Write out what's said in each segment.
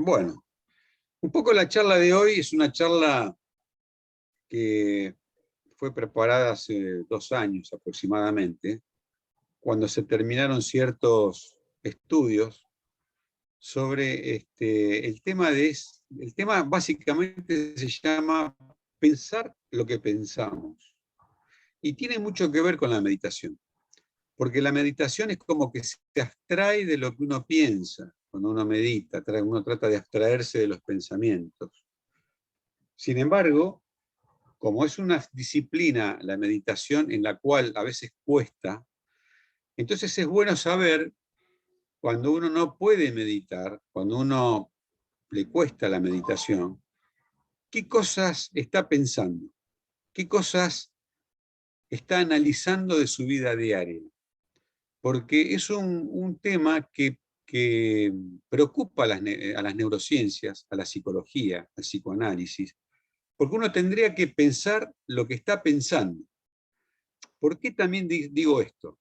Bueno, un poco la charla de hoy es una charla que fue preparada hace 2 años aproximadamente, cuando se terminaron ciertos estudios sobre el tema básicamente se llama pensar lo que pensamos. Y tiene mucho que ver con la meditación, porque la meditación es como que se abstrae de lo que uno piensa. Cuando uno medita, uno trata de abstraerse de los pensamientos. Sin embargo, como es una disciplina, la meditación, en la cual a veces cuesta, entonces es bueno saber cuando uno no puede meditar, cuando uno le cuesta la meditación, qué cosas está pensando, qué cosas está analizando de su vida diaria. Porque es un tema que preocupa a las neurociencias, a la psicología, al psicoanálisis, porque uno tendría que pensar lo que está pensando. ¿Por qué también digo esto?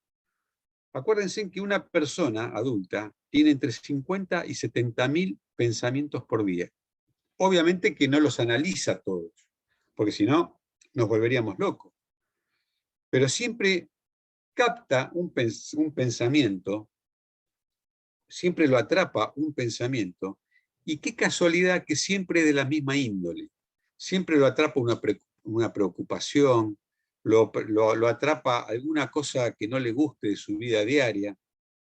Acuérdense que una persona adulta tiene entre 50 y 70.000 pensamientos por día. Obviamente que no los analiza todos, porque si no, nos volveríamos locos. Pero siempre capta un pensamiento, siempre lo atrapa un pensamiento, y qué casualidad que siempre es de la misma índole. Siempre lo atrapa una preocupación, lo atrapa alguna cosa que no le guste de su vida diaria,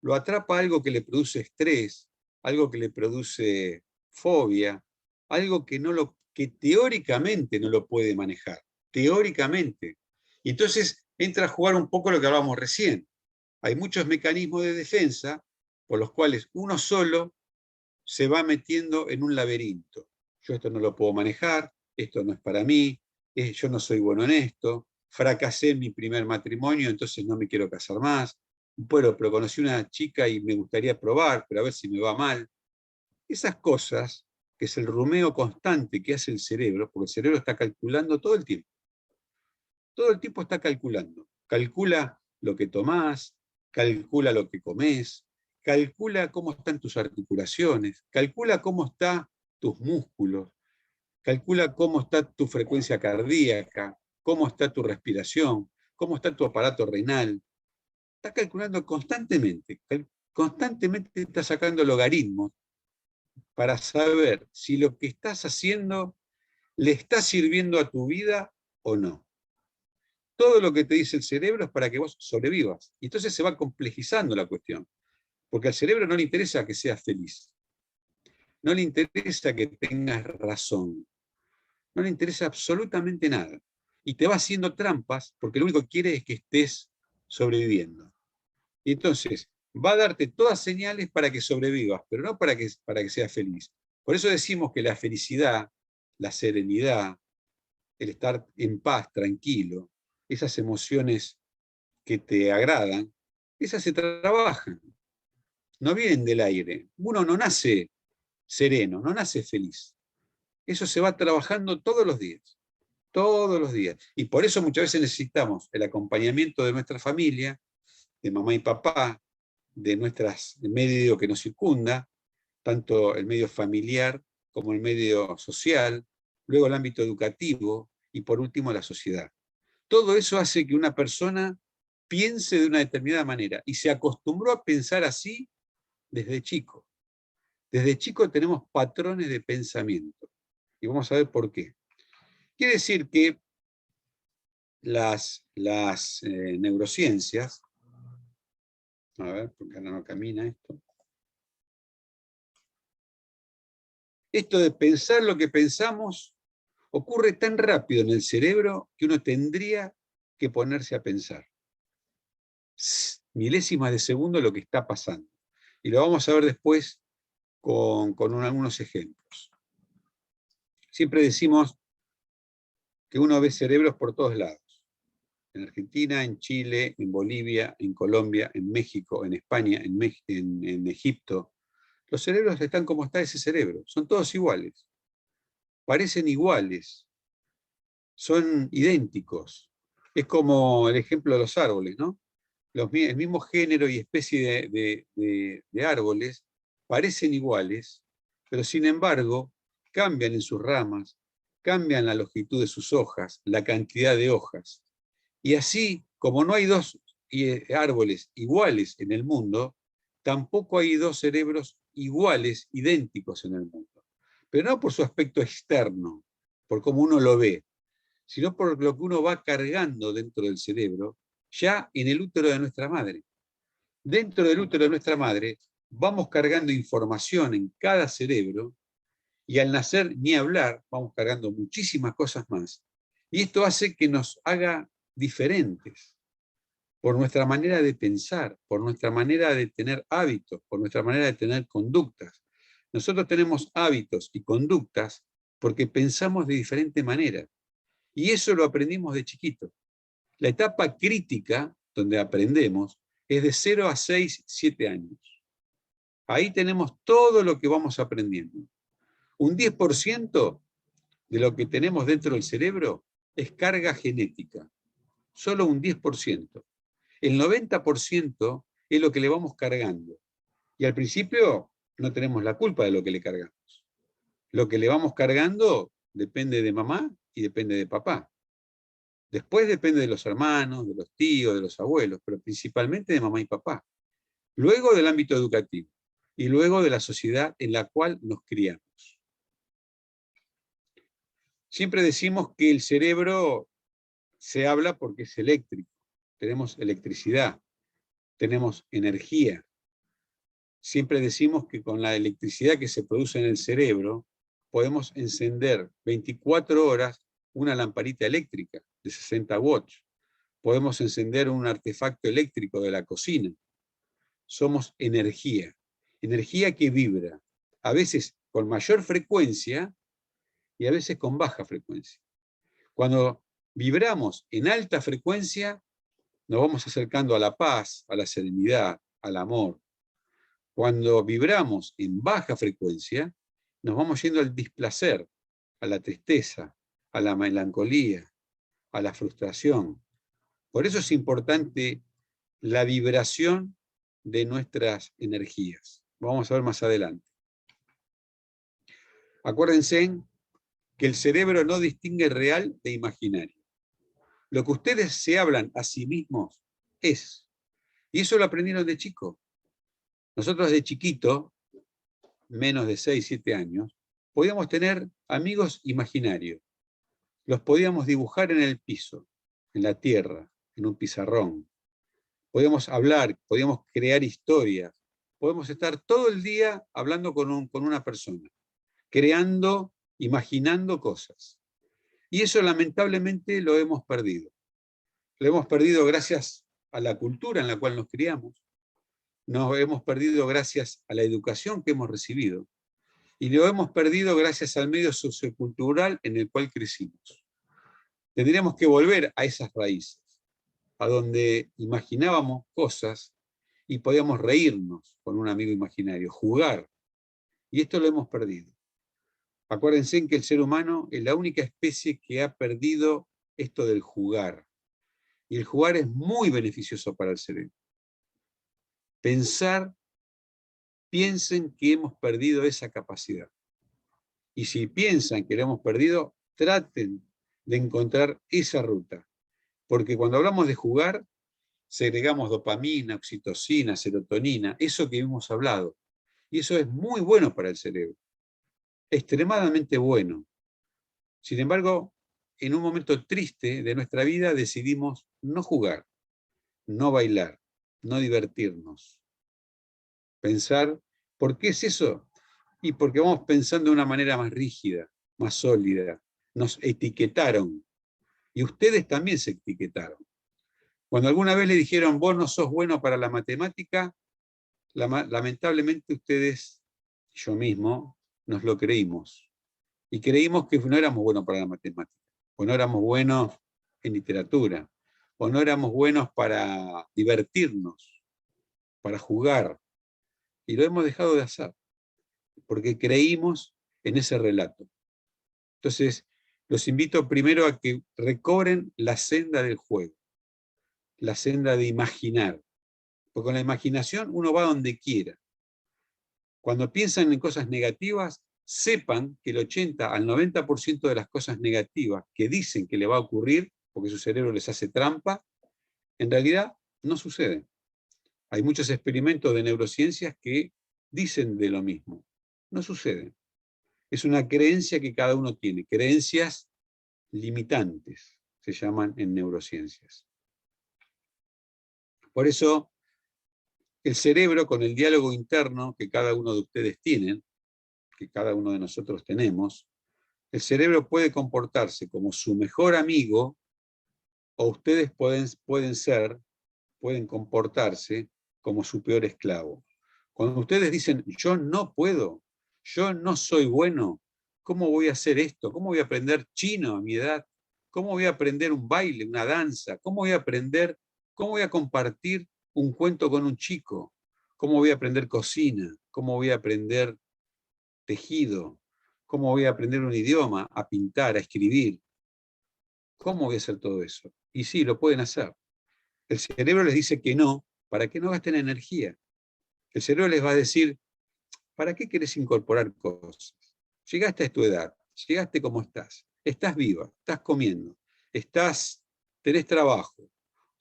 lo atrapa algo que le produce estrés, algo que le produce fobia, algo que teóricamente no lo puede manejar, teóricamente. Y entonces entra a jugar un poco lo que hablábamos recién. Hay muchos mecanismos de defensa por los cuales uno solo se va metiendo en un laberinto. Yo esto no lo puedo manejar, esto no es para mí, yo no soy bueno en esto, fracasé en mi primer matrimonio, entonces no me quiero casar más. Bueno, pero conocí una chica y me gustaría probar, pero a ver si me va mal. Esas cosas, que es el rumeo constante que hace el cerebro, porque el cerebro está calculando todo el tiempo está calculando. Calcula lo que tomás, calcula lo que comés, calcula cómo están tus articulaciones, calcula cómo están tus músculos, calcula cómo está tu frecuencia cardíaca, cómo está tu respiración, cómo está tu aparato renal. Está calculando constantemente, constantemente está sacando logaritmos para saber si lo que estás haciendo le está sirviendo a tu vida o no. Todo lo que te dice el cerebro es para que vos sobrevivas. Y entonces se va complejizando la cuestión. Porque al cerebro no le interesa que seas feliz. No le interesa que tengas razón. No le interesa absolutamente nada. Y te va haciendo trampas porque lo único que quiere es que estés sobreviviendo. Y entonces va a darte todas señales para que sobrevivas, pero no para que seas feliz. Por eso decimos que la felicidad, la serenidad, el estar en paz, tranquilo, esas emociones que te agradan, esas se trabajan, no vienen del aire. Uno no nace sereno, no nace feliz. Eso se va trabajando todos los días. Y por eso muchas veces necesitamos el acompañamiento de nuestra familia, de mamá y papá, del medio que nos circunda, tanto el medio familiar como el medio social, luego el ámbito educativo y por último la sociedad. Todo eso hace que una persona piense de una determinada manera y se acostumbró a pensar así desde chico. Desde chico tenemos patrones de pensamiento y vamos a ver por qué. Quiere decir que las neurociencias, a ver, porque ahora no camina esto. Esto de pensar lo que pensamos ocurre tan rápido en el cerebro que uno tendría que ponerse a pensar. Milésimas de segundo lo que está pasando. Y lo vamos a ver después con algunos ejemplos. Siempre decimos que uno ve cerebros por todos lados. En Argentina, en Chile, en Bolivia, en Colombia, en México, en España, en Egipto. Los cerebros están como está ese cerebro. Son todos iguales. Parecen iguales. Son idénticos. Es como el ejemplo de los árboles, ¿no? El mismo género y especie de árboles parecen iguales, pero sin embargo cambian en sus ramas, cambian la longitud de sus hojas, la cantidad de hojas. Y así, como no hay dos árboles iguales en el mundo, tampoco hay dos cerebros iguales, idénticos en el mundo. Pero no por su aspecto externo, por cómo uno lo ve, sino por lo que uno va cargando dentro del cerebro, ya en el útero de nuestra madre. Dentro del útero de nuestra madre vamos cargando información en cada cerebro, y al nacer ni hablar, vamos cargando muchísimas cosas más. Y esto hace que nos haga diferentes por nuestra manera de pensar, por nuestra manera de tener hábitos, por nuestra manera de tener conductas. Nosotros tenemos hábitos y conductas porque pensamos de diferente manera. Y eso lo aprendimos de chiquito. La etapa crítica, donde aprendemos, es de 0 a 6, 7 años. Ahí tenemos todo lo que vamos aprendiendo. Un 10% de lo que tenemos dentro del cerebro es carga genética. Solo un 10%. El 90% es lo que le vamos cargando. Y al principio no tenemos la culpa de lo que le cargamos. Lo que le vamos cargando depende de mamá y depende de papá. Después depende de los hermanos, de los tíos, de los abuelos, pero principalmente de mamá y papá. Luego del ámbito educativo y luego de la sociedad en la cual nos criamos. Siempre decimos que el cerebro se habla porque es eléctrico. Tenemos electricidad, tenemos energía. Siempre decimos que con la electricidad que se produce en el cerebro podemos encender 24 horas una lamparita eléctrica de 60 watts. Podemos encender un artefacto eléctrico de la cocina. Somos energía, energía que vibra, a veces con mayor frecuencia y a veces con baja frecuencia. Cuando vibramos en alta frecuencia, nos vamos acercando a la paz, a la serenidad, al amor. Cuando vibramos en baja frecuencia, nos vamos yendo al displacer, a la tristeza, a la melancolía, a la frustración. Por eso es importante la vibración de nuestras energías. Vamos a ver más adelante. Acuérdense que el cerebro no distingue real de imaginario. Lo que ustedes se hablan a sí mismos es. Y eso lo aprendieron de chico. Nosotros de chiquito, menos de 6, 7 años, podíamos tener amigos imaginarios. Los podíamos dibujar en el piso, en la tierra, en un pizarrón. Podíamos hablar, podíamos crear historias. Podemos estar todo el día hablando con una persona, creando, imaginando cosas. Y eso lamentablemente lo hemos perdido. Lo hemos perdido gracias a la cultura en la cual nos criamos. Nos hemos perdido gracias a la educación que hemos recibido. Y lo hemos perdido gracias al medio sociocultural en el cual crecimos. Tendríamos que volver a esas raíces, a donde imaginábamos cosas y podíamos reírnos con un amigo imaginario, jugar. Y esto lo hemos perdido. Acuérdense que el ser humano es la única especie que ha perdido esto del jugar. Y el jugar es muy beneficioso para el cerebro. Piensen que hemos perdido esa capacidad. Y si piensan que la hemos perdido, traten de encontrar esa ruta. Porque cuando hablamos de jugar, segregamos dopamina, oxitocina, serotonina, eso que hemos hablado. Y eso es muy bueno para el cerebro. Extremadamente bueno. Sin embargo, en un momento triste de nuestra vida decidimos no jugar, no bailar, no divertirnos. Pensar, ¿por qué es eso? Y porque vamos pensando de una manera más rígida, más sólida. Nos etiquetaron. Y ustedes también se etiquetaron. Cuando alguna vez le dijeron, vos no sos bueno para la matemática, lamentablemente ustedes, yo mismo, nos lo creímos. Y creímos que no éramos buenos para la matemática, o no éramos buenos en literatura, o no éramos buenos para divertirnos, para jugar. Y lo hemos dejado de hacer, porque creímos en ese relato. Entonces, los invito primero a que recobren la senda del juego, la senda de imaginar. Porque con la imaginación uno va donde quiera. Cuando piensan en cosas negativas, sepan que el 80 al 90% de las cosas negativas que dicen que le va a ocurrir, porque su cerebro les hace trampa, en realidad no suceden. Hay muchos experimentos de neurociencias que dicen de lo mismo. No suceden. Es una creencia que cada uno tiene, creencias limitantes, se llaman en neurociencias. Por eso, el cerebro, con el diálogo interno que cada uno de ustedes tienen, que cada uno de nosotros tenemos, el cerebro puede comportarse como su mejor amigo, o ustedes pueden comportarse como su peor esclavo. Cuando ustedes dicen, yo no puedo, yo no soy bueno, ¿cómo voy a hacer esto? ¿Cómo voy a aprender chino a mi edad? ¿Cómo voy a aprender un baile, una danza? ¿Cómo voy a compartir un cuento con un chico? ¿Cómo voy a aprender cocina? ¿Cómo voy a aprender tejido? ¿Cómo voy a aprender un idioma? A pintar, a escribir. ¿Cómo voy a hacer todo eso? Y sí, lo pueden hacer. El cerebro les dice que no, para que no gasten energía. El cerebro les va a decir, ¿para qué querés incorporar cosas? Llegaste a tu edad, llegaste como estás viva, estás comiendo, tenés trabajo,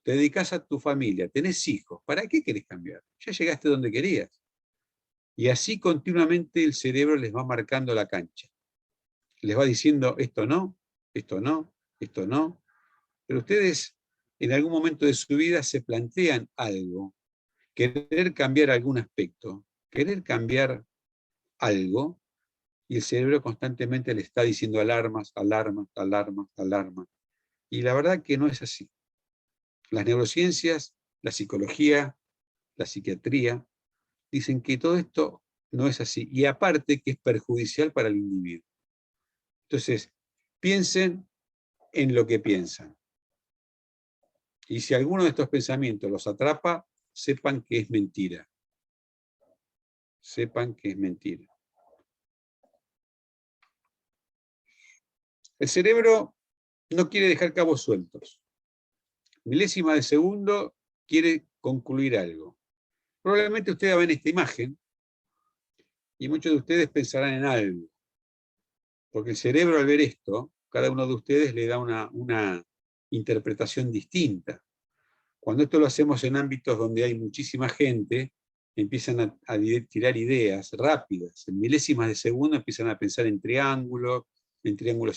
te dedicás a tu familia, tenés hijos, ¿para qué querés cambiar? Ya llegaste donde querías. Y así continuamente el cerebro les va marcando la cancha. Les va diciendo, esto no, esto no, esto no. Pero ustedes en algún momento de su vida se plantean algo, querer cambiar algún aspecto, querer cambiar algo, y el cerebro constantemente le está diciendo alarmas, alarmas, alarmas, alarmas. Y la verdad que no es así. Las neurociencias, la psicología, la psiquiatría, dicen que todo esto no es así. Y aparte que es perjudicial para el individuo. Entonces, piensen en lo que piensan. Y si alguno de estos pensamientos los atrapa, sepan que es mentira. Sepan que es mentira. El cerebro no quiere dejar cabos sueltos. Milésima de segundo quiere concluir algo. Probablemente ustedes ven esta imagen y muchos de ustedes pensarán en algo. Porque el cerebro al ver esto, cada uno de ustedes le da una interpretación distinta. Cuando esto lo hacemos en ámbitos donde hay muchísima gente, empiezan a tirar ideas rápidas. En milésimas de segundo empiezan a pensar en triángulos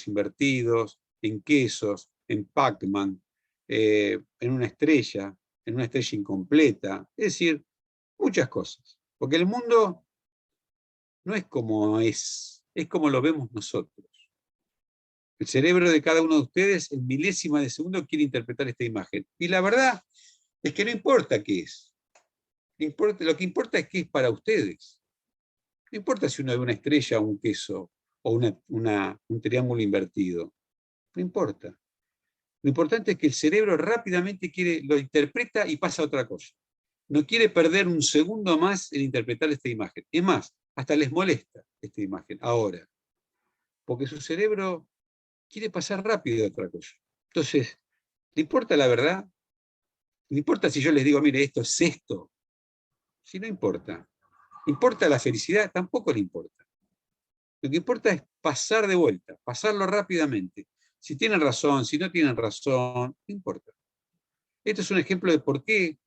invertidos, en quesos, en Pac-Man, en una estrella incompleta. Es decir, muchas cosas. Porque el mundo no es como lo vemos nosotros. El cerebro de cada uno de ustedes, en milésima de segundo, quiere interpretar esta imagen. Y la verdad es que no importa qué es. Lo que importa es qué es para ustedes. No importa si uno ve una estrella o un queso o un triángulo invertido. No importa. Lo importante es que el cerebro rápidamente lo interpreta y pasa a otra cosa. No quiere perder un segundo más en interpretar esta imagen. Es más, hasta les molesta esta imagen ahora. Porque su cerebro quiere pasar rápido a otra cosa. Entonces, ¿le importa la verdad? ¿Le importa si yo les digo, mire, esto es esto? Si no importa. ¿Importa la felicidad? Tampoco le importa. Lo que importa es pasar de vuelta, pasarlo rápidamente. Si tienen razón, si no tienen razón, no importa. Esto es un ejemplo de por qué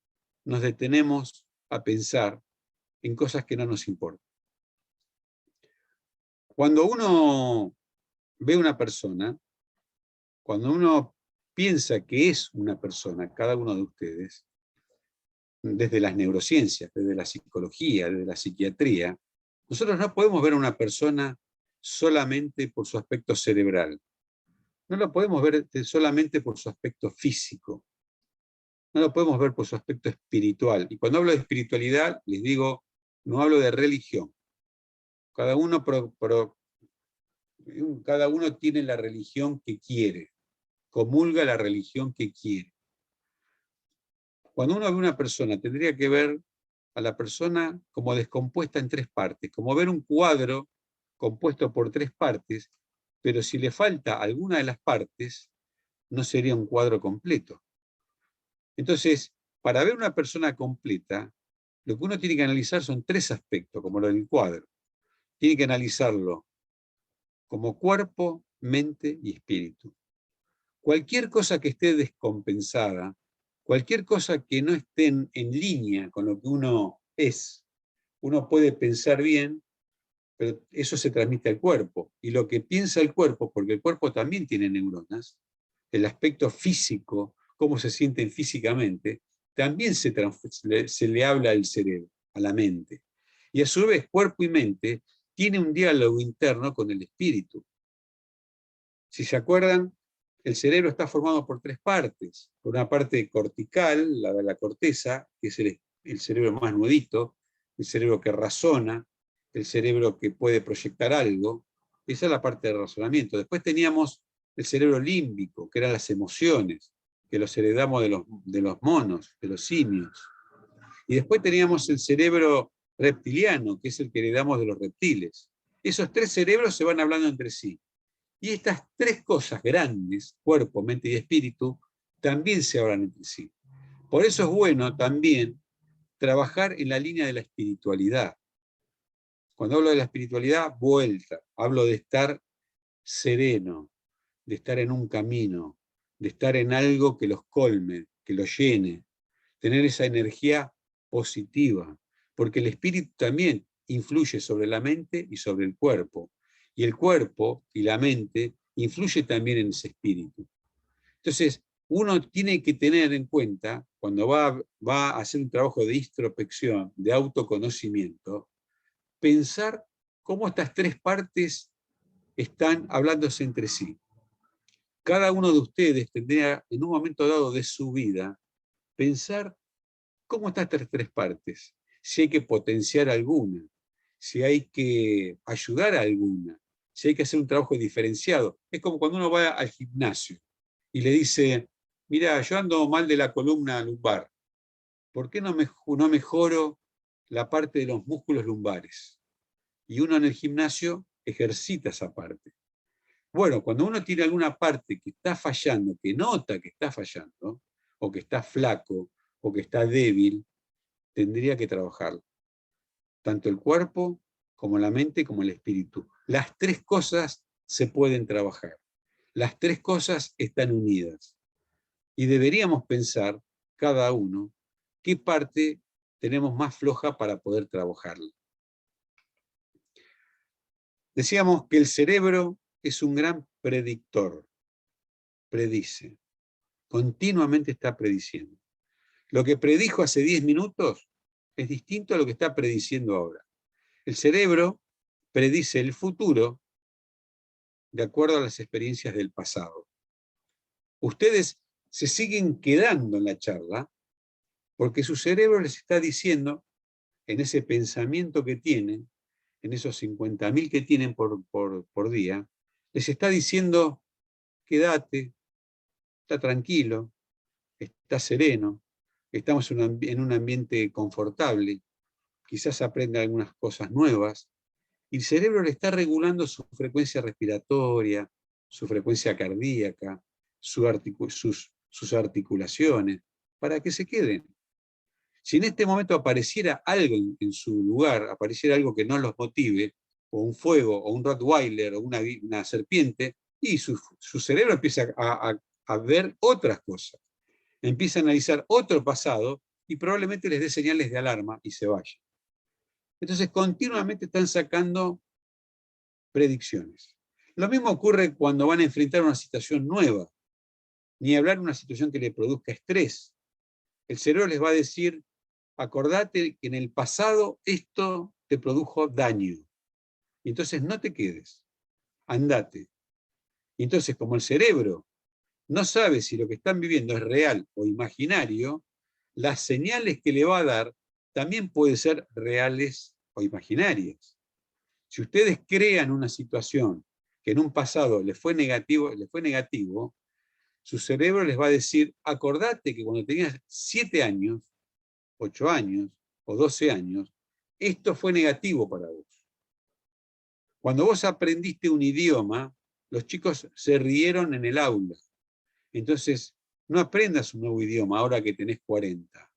nos detenemos a pensar en cosas que no nos importan. Cuando uno ve una persona, cuando uno piensa que es una persona, cada uno de ustedes, desde las neurociencias, desde la psicología, desde la psiquiatría, nosotros no podemos ver a una persona solamente por su aspecto cerebral. No lo podemos ver solamente por su aspecto físico. No lo podemos ver por su aspecto espiritual. Y cuando hablo de espiritualidad, les digo, no hablo de religión. Cada uno tiene la religión que quiere, comulga la religión que quiere. Cuando uno ve una persona, tendría que ver a la persona como descompuesta en tres partes, como ver un cuadro compuesto por tres partes, pero si le falta alguna de las partes, no sería un cuadro completo. Entonces, para ver una persona completa, lo que uno tiene que analizar son 3 aspectos, como lo del cuadro. Tiene que analizarlo como cuerpo, mente y espíritu. Cualquier cosa que esté descompensada, cualquier cosa que no esté en línea con lo que uno es, uno puede pensar bien, pero eso se transmite al cuerpo. Y lo que piensa el cuerpo, porque el cuerpo también tiene neuronas, el aspecto físico, cómo se sienten físicamente, también se le habla al cerebro, a la mente. Y a su vez, cuerpo y mente tiene un diálogo interno con el espíritu. Si se acuerdan, el cerebro está formado por 3 partes. Por una parte cortical, la de la corteza, que es el cerebro más nudito, el cerebro que razona, el cerebro que puede proyectar algo. Esa es la parte de razonamiento. Después teníamos el cerebro límbico, que eran las emociones, que los heredamos de los monos, de los simios. Y después teníamos el cerebro reptiliano, que es el que heredamos de los reptiles. Esos 3 cerebros se van hablando entre sí. Y estas 3 cosas grandes, cuerpo, mente y espíritu, también se hablan entre sí. Por eso es bueno también trabajar en la línea de la espiritualidad. Cuando hablo de la espiritualidad, vuelta, hablo de estar sereno, de estar en un camino, de estar en algo que los colme, que los llene, tener esa energía positiva, porque el espíritu también influye sobre la mente y sobre el cuerpo, y el cuerpo y la mente influyen también en ese espíritu. Entonces, uno tiene que tener en cuenta, cuando va a hacer un trabajo de introspección, de autoconocimiento, pensar cómo estas 3 partes están hablándose entre sí. Cada uno de ustedes tendría, en un momento dado de su vida, pensar cómo están estas 3 partes, si hay que potenciar alguna, si hay que ayudar a alguna, si hay que hacer un trabajo diferenciado. Es como cuando uno va al gimnasio y le dice, mira, yo ando mal de la columna lumbar, ¿por qué no mejoro la parte de los músculos lumbares? Y uno en el gimnasio ejercita esa parte. Bueno, cuando uno tiene alguna parte que está fallando, que nota que está fallando, o que está flaco, o que está débil, tendría que trabajarlo. Tanto el cuerpo, como la mente, como el espíritu. Las 3 cosas se pueden trabajar. Las 3 cosas están unidas. Y deberíamos pensar, cada uno, qué parte tenemos más floja para poder trabajarla. Decíamos que el cerebro es un gran predictor. Predice. Continuamente está prediciendo. Lo que predijo hace 10 minutos es distinto a lo que está prediciendo ahora. El cerebro predice el futuro de acuerdo a las experiencias del pasado. Ustedes se siguen quedando en la charla porque su cerebro les está diciendo, en ese pensamiento que tienen, en esos 50.000 que tienen por día, les está diciendo, quédate, está tranquilo, está sereno, estamos en un ambiente confortable, quizás aprenda algunas cosas nuevas, y el cerebro le está regulando su frecuencia respiratoria, su frecuencia cardíaca, sus articulaciones, para que se queden. Si en este momento apareciera algo en su lugar, apareciera algo que no los motive, o un fuego, o un Rottweiler, o una serpiente, y su cerebro empieza a ver otras cosas. Empieza a analizar otro pasado y probablemente les dé señales de alarma y se vaya. Entonces, continuamente están sacando predicciones. Lo mismo ocurre cuando van a enfrentar una situación nueva, ni hablar de una situación que le produzca estrés. El cerebro les va a decir, acordate que en el pasado esto te produjo daño. Entonces no te quedes, andate. Y entonces, como el cerebro no sabe si lo que están viviendo es real o imaginario, las señales que le va a dar también pueden ser reales o imaginarias. Si ustedes crean una situación que en un pasado les fue negativo, su cerebro les va a decir, acordate que cuando tenías 7 años, 8 años o 12 años, esto fue negativo para vos. Cuando vos aprendiste un idioma, los chicos se rieron en el aula. Entonces, no aprendas un nuevo idioma ahora que tenés 40,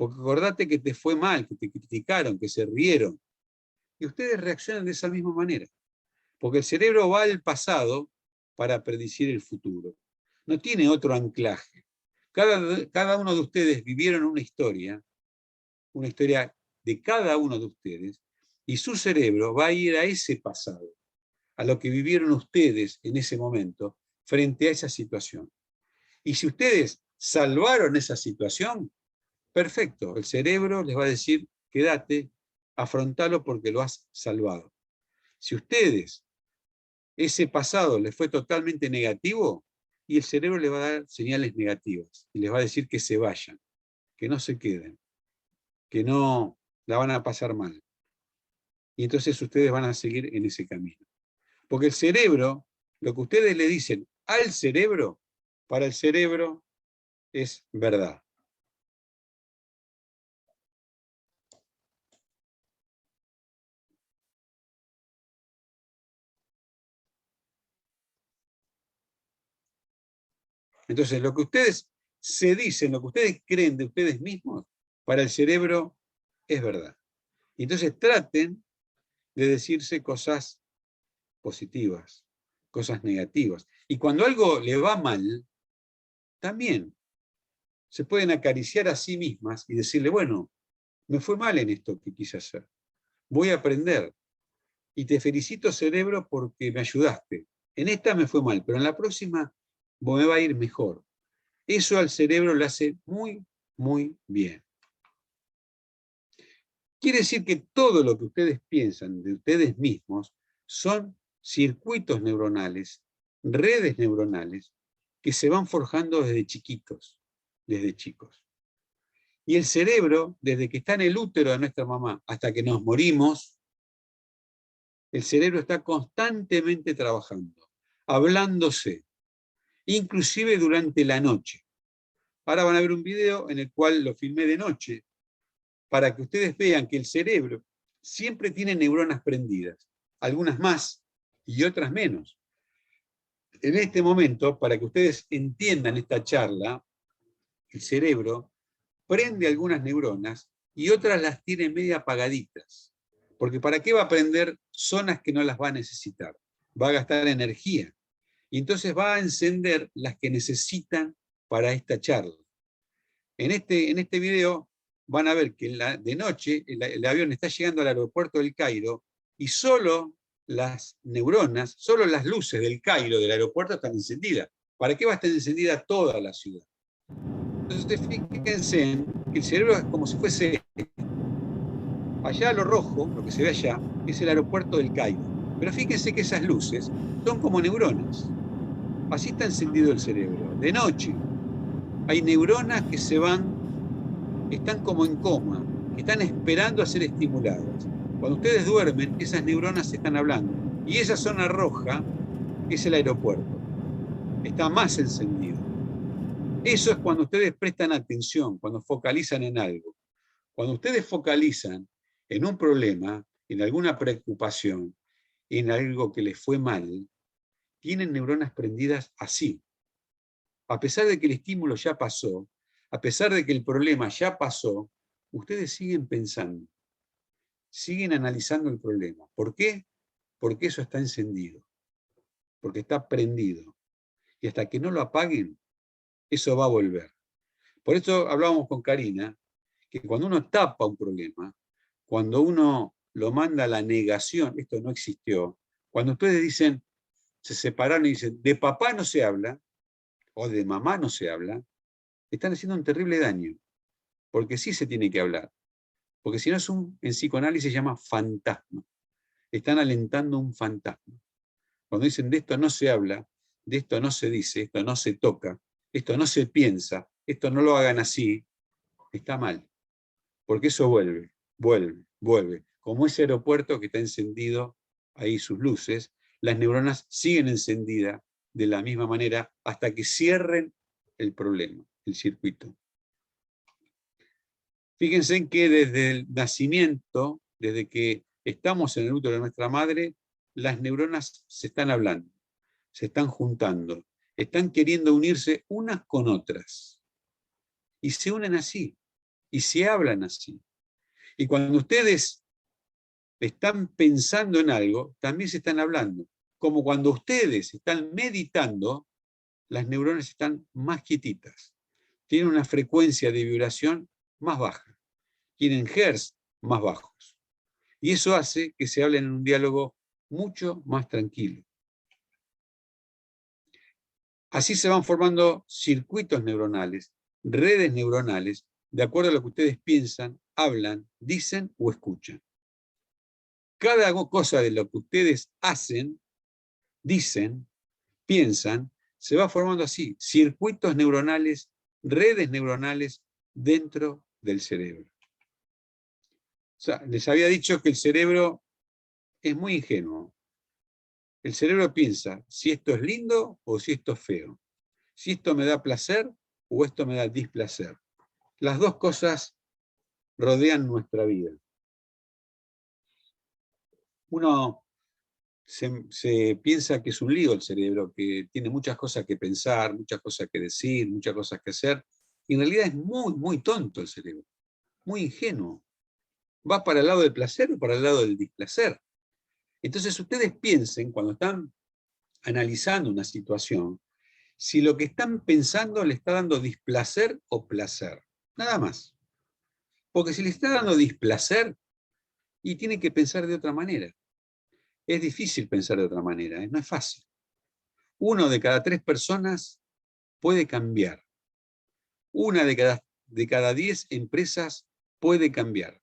Porque acordate que te fue mal, que te criticaron, que se rieron. Y ustedes reaccionan de esa misma manera. Porque el cerebro va al pasado para predecir el futuro. No tiene otro anclaje. Cada uno de ustedes vivieron una historia de cada uno de ustedes, y su cerebro va a ir a ese pasado, a lo que vivieron ustedes en ese momento, frente a esa situación. Y si ustedes salvaron esa situación, perfecto, el cerebro les va a decir, quédate, afrontalo porque lo has salvado. Si ustedes, ese pasado les fue totalmente negativo, y el cerebro les va a dar señales negativas, y les va a decir que se vayan, que no se queden, que no la van a pasar mal. Y entonces ustedes van a seguir en ese camino. Porque el cerebro, lo que ustedes le dicen al cerebro, para el cerebro es verdad. Entonces, lo que ustedes se dicen, lo que ustedes creen de ustedes mismos, para el cerebro es verdad. Y entonces traten de decirse cosas positivas, cosas negativas. Y cuando algo le va mal, también se pueden acariciar a sí mismas y decirle, bueno, me fue mal en esto que quise hacer. Voy a aprender. Y te felicito, cerebro, porque me ayudaste. En esta me fue mal, pero en la próxima me va a ir mejor. Eso al cerebro le hace muy, muy bien. Quiere decir que todo lo que ustedes piensan de ustedes mismos son circuitos neuronales, redes neuronales, que se van forjando desde chiquitos, desde chicos. Y el cerebro, desde que está en el útero de nuestra mamá hasta que nos morimos, el cerebro está constantemente trabajando, hablándose, inclusive durante la noche. Ahora van a ver un video en el cual lo filmé de noche, para que ustedes vean que el cerebro siempre tiene neuronas prendidas, algunas más y otras menos. En este momento, para que ustedes entiendan esta charla, el cerebro prende algunas neuronas y otras las tiene medio apagaditas. Porque ¿para qué va a prender zonas que no las va a necesitar? Va a gastar energía. Y entonces va a encender las que necesitan para esta charla. En este video van a ver que de noche el avión está llegando al aeropuerto del Cairo y solo las neuronas, solo las luces del Cairo, del aeropuerto, están encendidas. ¿Para qué va a estar encendida toda la ciudad? Entonces fíjense en que el cerebro es como si fuese allá lo rojo, lo que se ve allá, es el aeropuerto del Cairo. Pero fíjense que esas luces son como neuronas. Así está encendido el cerebro. De noche hay neuronas que se van, están como en coma, que están esperando a ser estimuladas. Cuando ustedes duermen, esas neuronas están hablando. Y esa zona roja es el aeropuerto. Está más encendido. Eso es cuando ustedes prestan atención, cuando focalizan en algo. Cuando ustedes focalizan en un problema, en alguna preocupación, en algo que les fue mal, tienen neuronas prendidas así. A pesar de que el estímulo ya pasó, a pesar de que el problema ya pasó, ustedes siguen pensando, siguen analizando el problema. ¿Por qué? Porque eso está encendido, porque está prendido. Y hasta que no lo apaguen, eso va a volver. Por eso hablábamos con Karina, que cuando uno tapa un problema, cuando uno lo manda a la negación, esto no existió, cuando ustedes dicen, se separaron y dicen, de papá no se habla, o de mamá no se habla, están haciendo un terrible daño, porque sí se tiene que hablar, porque si no es en psicoanálisis se llama fantasma, están alentando un fantasma. Cuando dicen, de esto no se habla, de esto no se dice, esto no se toca, esto no se piensa, esto no lo hagan así, está mal, porque eso vuelve, vuelve, vuelve. Como ese aeropuerto que está encendido, ahí sus luces, las neuronas siguen encendidas de la misma manera hasta que cierren el problema, el circuito. Fíjense en que desde el nacimiento, desde que estamos en el útero de nuestra madre, las neuronas se están hablando, se están juntando, están queriendo unirse unas con otras. Y se unen así. y se hablan así. Y cuando ustedes están pensando en algo, también se están hablando. Como cuando ustedes están meditando, las neuronas están más quietitas. Tienen una frecuencia de vibración más baja. Tienen hertz más bajos. Y eso hace que se hablen en un diálogo mucho más tranquilo. Así se van formando circuitos neuronales, redes neuronales, de acuerdo a lo que ustedes piensan, hablan, dicen o escuchan. Cada cosa de lo que ustedes hacen, dicen, piensan, se va formando así, circuitos neuronales, redes neuronales dentro del cerebro. O sea, les había dicho que el cerebro es muy ingenuo. El cerebro piensa si esto es lindo o si esto es feo. Si esto me da placer o esto me da displacer. Las dos cosas rodean nuestra vida. Uno se piensa que es un lío el cerebro, que tiene muchas cosas que pensar, muchas cosas que decir, muchas cosas que hacer. Y en realidad es muy, muy tonto el cerebro, muy ingenuo. Va para el lado del placer o para el lado del displacer. Entonces ustedes piensen, cuando están analizando una situación, si lo que están pensando le está dando displacer o placer. Nada más. Porque si le está dando displacer, y tiene que pensar de otra manera. Es difícil pensar de otra manera, no es fácil. 1 de cada 3 personas puede cambiar. 1 de cada 10 empresas puede cambiar.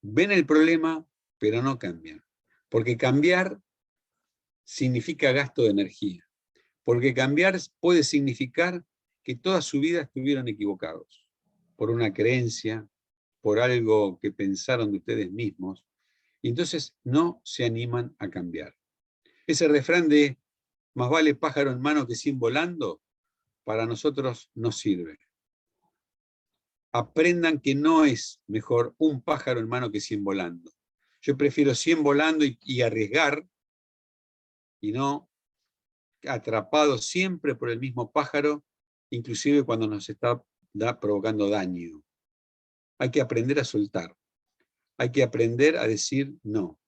Ven el problema, pero no cambian. Porque cambiar significa gasto de energía. Porque cambiar puede significar que toda su vida estuvieron equivocados. Por una creencia, por algo que pensaron de ustedes mismos. Y entonces no se animan a cambiar. Ese refrán de más vale pájaro en mano que 100 volando, para nosotros no sirve. Aprendan que no es mejor un pájaro en mano que 100 volando. Yo prefiero 100 volando y arriesgar, y no atrapado siempre por el mismo pájaro, inclusive cuando nos está provocando daño. Hay que aprender a soltar. Hay que aprender a decir no.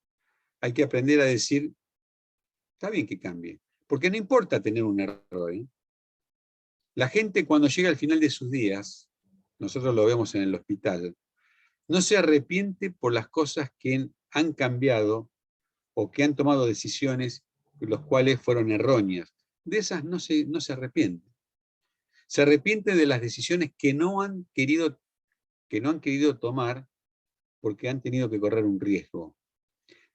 Hay que aprender a decir, está bien que cambie, porque no importa tener un error. La gente cuando llega al final de sus días, nosotros lo vemos en el hospital, no se arrepiente por las cosas que han cambiado o que han tomado decisiones los cuales fueron erróneas. De esas no se arrepiente. Se arrepiente de las decisiones que no han querido tomar porque han tenido que correr un riesgo.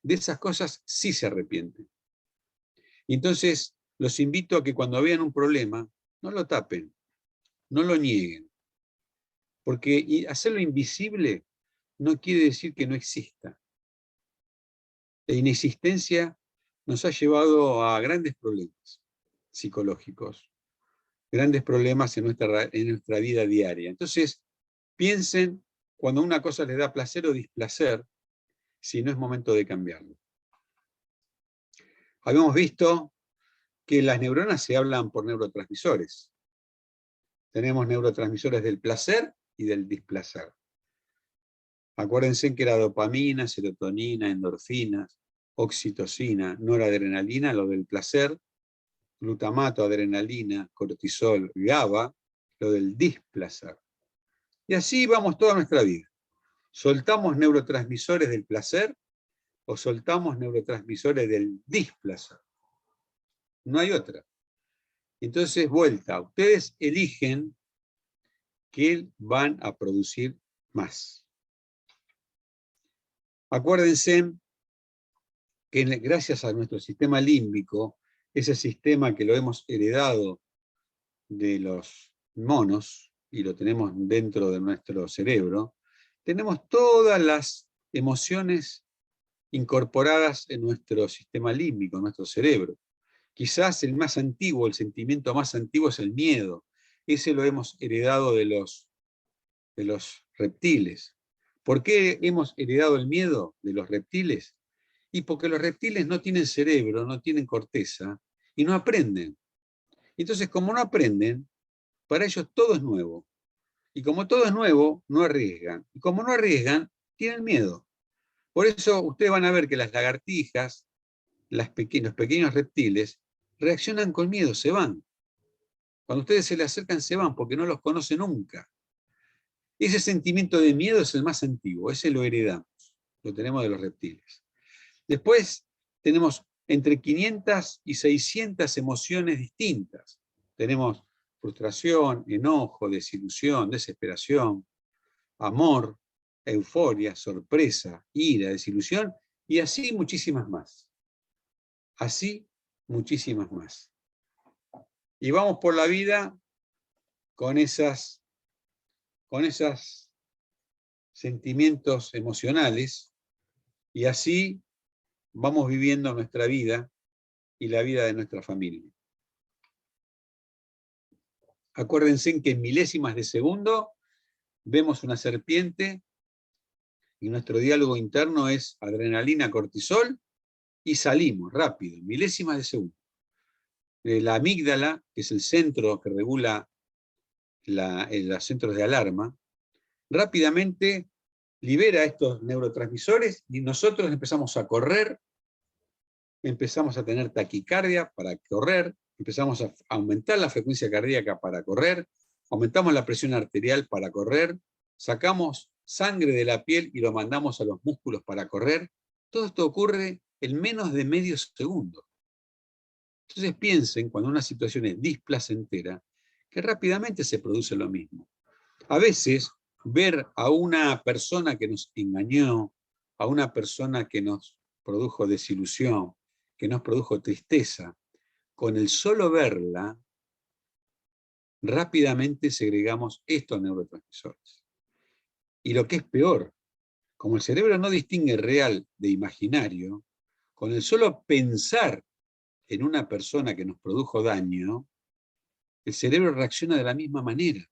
De esas cosas sí se arrepiente. Entonces, los invito a que cuando vean un problema, no lo tapen, no lo nieguen. Porque hacerlo invisible no quiere decir que no exista. La inexistencia nos ha llevado a grandes problemas psicológicos, grandes problemas en nuestra vida diaria. Entonces, piensen cuando una cosa les da placer o displacer, si no es momento de cambiarlo. Habíamos visto que las neuronas se hablan por neurotransmisores. Tenemos neurotransmisores del placer y del displacer. Acuérdense que era dopamina, serotonina, endorfinas, oxitocina, noradrenalina, lo del placer, glutamato, adrenalina, cortisol, GABA, lo del displacer. Y así vamos toda nuestra vida. ¿Soltamos neurotransmisores del placer o soltamos neurotransmisores del displacer? No hay otra. Entonces, vuelta, ustedes eligen qué van a producir más. Acuérdense que gracias a nuestro sistema límbico, ese sistema que lo hemos heredado de los monos y lo tenemos dentro de nuestro cerebro, tenemos todas las emociones incorporadas en nuestro sistema límbico, en nuestro cerebro. Quizás el más antiguo, el sentimiento más antiguo es el miedo. Ese lo hemos heredado de los reptiles. ¿Por qué hemos heredado el miedo de los reptiles? Y porque los reptiles no tienen cerebro, no tienen corteza y no aprenden. Entonces, como no aprenden, para ellos todo es nuevo. Y como todo es nuevo, no arriesgan. Y como no arriesgan, tienen miedo. Por eso ustedes van a ver que las lagartijas, los pequeños reptiles, reaccionan con miedo, se van. Cuando ustedes se le acercan, se van, porque no los conocen nunca. Ese sentimiento de miedo es el más antiguo, ese lo heredamos, lo tenemos de los reptiles. Después tenemos entre 500 y 600 emociones distintas. Tenemos frustración, enojo, desilusión, desesperación, amor, euforia, sorpresa, ira, desilusión, y así muchísimas más. Así muchísimas más. Y vamos por la vida con esos sentimientos emocionales, y así vamos viviendo nuestra vida y la vida de nuestra familia. Acuérdense que en milésimas de segundo vemos una serpiente y nuestro diálogo interno es adrenalina, cortisol, y salimos rápido, milésimas de segundo. La amígdala, que es el centro que regula los centros de alarma, rápidamente libera estos neurotransmisores y nosotros empezamos a correr, empezamos a tener taquicardia para correr, empezamos a aumentar la frecuencia cardíaca para correr, aumentamos la presión arterial para correr, sacamos sangre de la piel y lo mandamos a los músculos para correr. Todo esto ocurre en menos de medio segundo. Entonces piensen, cuando una situación es displacentera, que rápidamente se produce lo mismo. A veces, ver a una persona que nos engañó, a una persona que nos produjo desilusión, que nos produjo tristeza, con el solo verla, rápidamente segregamos estos neurotransmisores. Y lo que es peor, como el cerebro no distingue real de imaginario, con el solo pensar en una persona que nos produjo daño, el cerebro reacciona de la misma manera.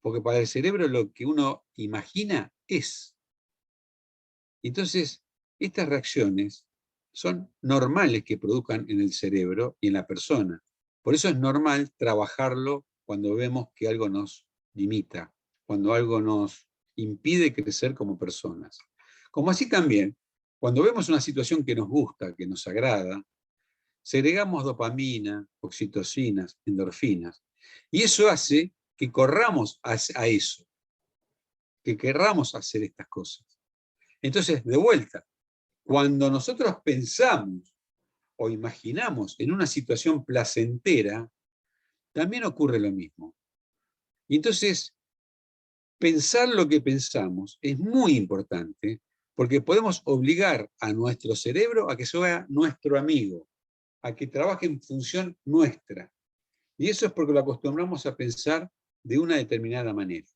Porque para el cerebro lo que uno imagina es. Entonces, estas reacciones son normales que produzcan en el cerebro y en la persona. Por eso es normal trabajarlo cuando vemos que algo nos limita, cuando algo nos impide crecer como personas. Como así también, cuando vemos una situación que nos gusta, que nos agrada, segregamos dopamina, oxitocinas, endorfinas. Y eso hace que corramos a eso, que querramos hacer estas cosas. Entonces, de vuelta, cuando nosotros pensamos o imaginamos en una situación placentera, también ocurre lo mismo. Y entonces, pensar lo que pensamos es muy importante porque podemos obligar a nuestro cerebro a que sea nuestro amigo, a que trabaje en función nuestra. Y eso es porque lo acostumbramos a pensar de una determinada manera.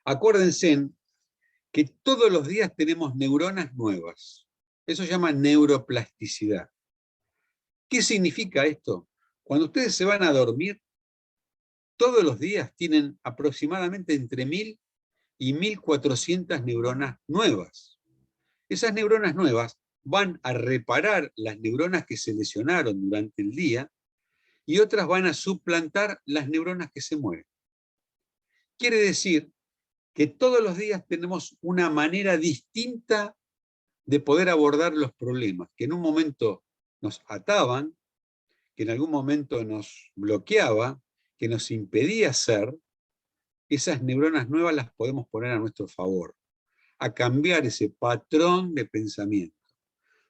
Acuérdense que todos los días tenemos neuronas nuevas. Eso se llama neuroplasticidad. ¿Qué significa esto? Cuando ustedes se van a dormir, todos los días tienen aproximadamente entre 1000 y 1400 neuronas nuevas. Esas neuronas nuevas van a reparar las neuronas que se lesionaron durante el día y otras van a suplantar las neuronas que se mueren. Quiere decir que todos los días tenemos una manera distinta de poder abordar los problemas, que en un momento nos ataban, que en algún momento nos bloqueaba, que nos impedía ser. Esas neuronas nuevas las podemos poner a nuestro favor, a cambiar ese patrón de pensamiento.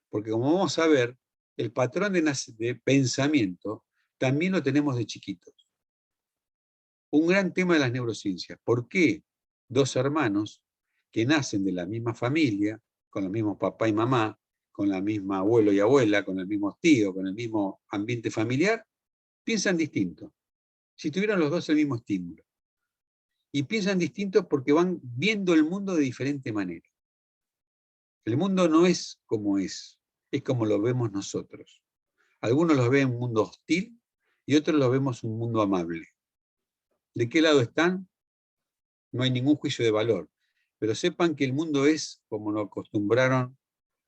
Porque como vamos a ver, el patrón de pensamiento también lo tenemos de chiquitos. Un gran tema de las neurociencias. ¿Por qué dos hermanos que nacen de la misma familia, con los mismos papá y mamá, con la misma abuelo y abuela, con el mismo tío, con el mismo ambiente familiar, piensan distinto? Si tuvieran los dos el mismo estímulo. Y piensan distinto porque van viendo el mundo de diferente manera. El mundo no es como lo vemos nosotros. Algunos los ven un mundo hostil y otros los vemos un mundo amable. ¿De qué lado están? No hay ningún juicio de valor. Pero sepan que el mundo es como nos acostumbraron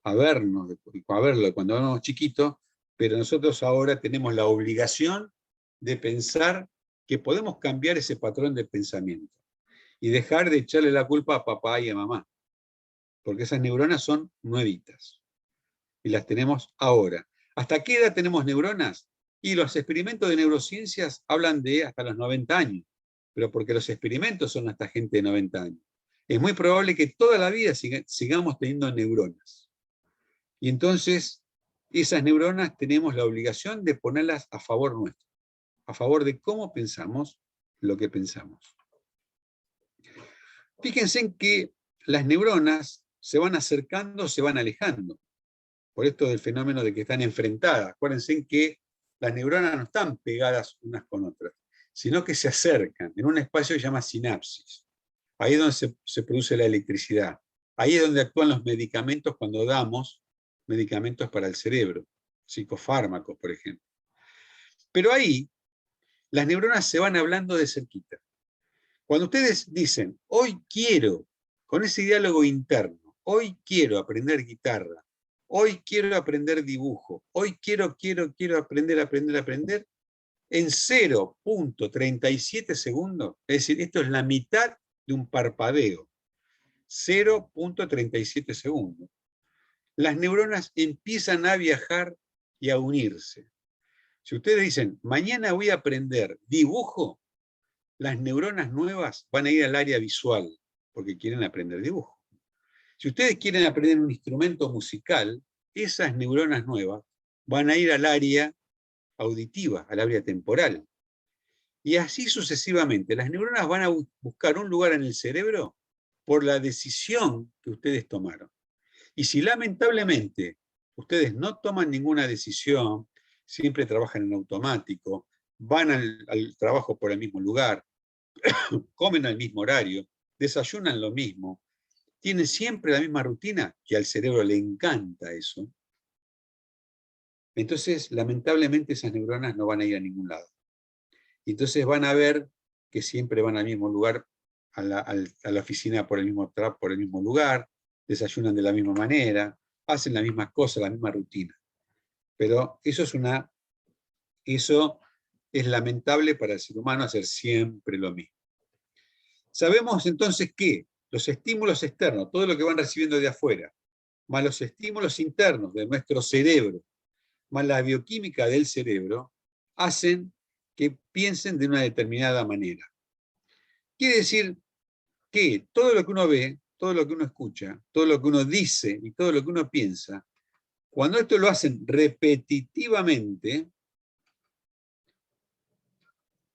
a vernos, a verlo cuando éramos chiquitos, pero nosotros ahora tenemos la obligación de pensar que podemos cambiar ese patrón de pensamiento y dejar de echarle la culpa a papá y a mamá, porque esas neuronas son nuevitas y las tenemos ahora. ¿Hasta qué edad tenemos neuronas? Y los experimentos de neurociencias hablan de hasta los 90 años, pero porque los experimentos son hasta gente de 90 años. Es muy probable que toda la vida sigamos teniendo neuronas. Y entonces, esas neuronas tenemos la obligación de ponerlas a favor nuestro, a favor de cómo pensamos lo que pensamos. Fíjense en que las neuronas se van acercando, se van alejando. Por esto del fenómeno de que están enfrentadas. Acuérdense en que las neuronas no están pegadas unas con otras, sino que se acercan en un espacio que se llama sinapsis. Ahí es donde se produce la electricidad. Ahí es donde actúan los medicamentos cuando damos medicamentos para el cerebro, psicofármacos, por ejemplo. Pero ahí las neuronas se van hablando de cerquita. Cuando ustedes dicen, hoy quiero, con ese diálogo interno, hoy quiero aprender guitarra, hoy quiero aprender dibujo, hoy quiero aprender, en 0.37 segundos, es decir, esto es la mitad de un parpadeo, 0.37 segundos, las neuronas empiezan a viajar y a unirse. Si ustedes dicen, mañana voy a aprender dibujo, las neuronas nuevas van a ir al área visual, porque quieren aprender dibujo. Si ustedes quieren aprender un instrumento musical, esas neuronas nuevas van a ir al área auditiva, al área temporal. Y así sucesivamente. Las neuronas van a buscar un lugar en el cerebro por la decisión que ustedes tomaron. Y si lamentablemente ustedes no toman ninguna decisión, siempre trabajan en automático, van al trabajo por el mismo lugar, comen al mismo horario, desayunan lo mismo, tienen siempre la misma rutina, y al cerebro le encanta eso, entonces lamentablemente esas neuronas no van a ir a ningún lado. Entonces van a ver que siempre van al mismo lugar, a la oficina por el mismo lugar, desayunan de la misma manera, hacen las mismas cosas, la misma rutina. Pero eso es lamentable para el ser humano, hacer siempre lo mismo. Sabemos entonces que los estímulos externos, todo lo que van recibiendo de afuera, más los estímulos internos de nuestro cerebro, más la bioquímica del cerebro, hacen que piensen de una determinada manera. Quiere decir que todo lo que uno ve, todo lo que uno escucha, todo lo que uno dice y todo lo que uno piensa, cuando esto lo hacen repetitivamente,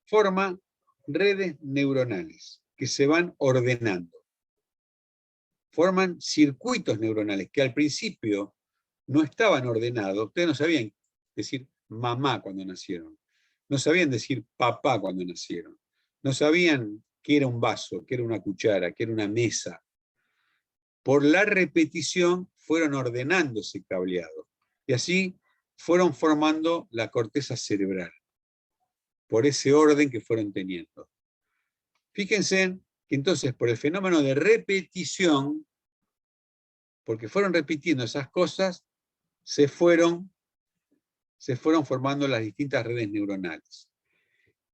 forma redes neuronales que se van ordenando. Forman circuitos neuronales que al principio no estaban ordenados. Ustedes no sabían decir mamá cuando nacieron. No sabían decir papá cuando nacieron. No sabían qué era un vaso, qué era una cuchara, qué era una mesa. Por la repetición fueron ordenando ese cableado. Y así fueron formando la corteza cerebral, por ese orden que fueron teniendo. Fíjense que entonces por el fenómeno de repetición, porque fueron repitiendo esas cosas, se fueron formando las distintas redes neuronales.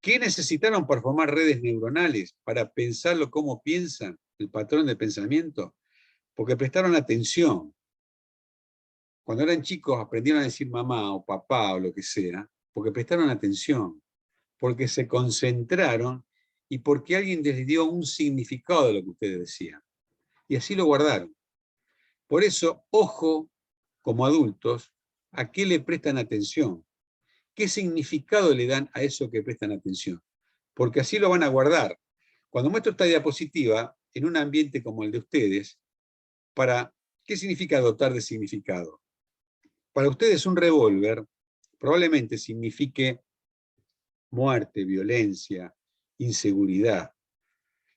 ¿Qué necesitaron para formar redes neuronales? Para pensarlo como piensan, el patrón de pensamiento. Porque prestaron atención. Cuando eran chicos aprendieron a decir mamá o papá o lo que sea, porque prestaron atención, porque se concentraron y porque alguien les dio un significado de lo que ustedes decían. Y así lo guardaron. Por eso, ojo, como adultos, ¿a qué le prestan atención? ¿Qué significado le dan a eso que prestan atención? Porque así lo van a guardar. Cuando muestro esta diapositiva, en un ambiente como el de ustedes, ¿qué significa dotar de significado? Para ustedes un revólver probablemente signifique muerte, violencia, inseguridad.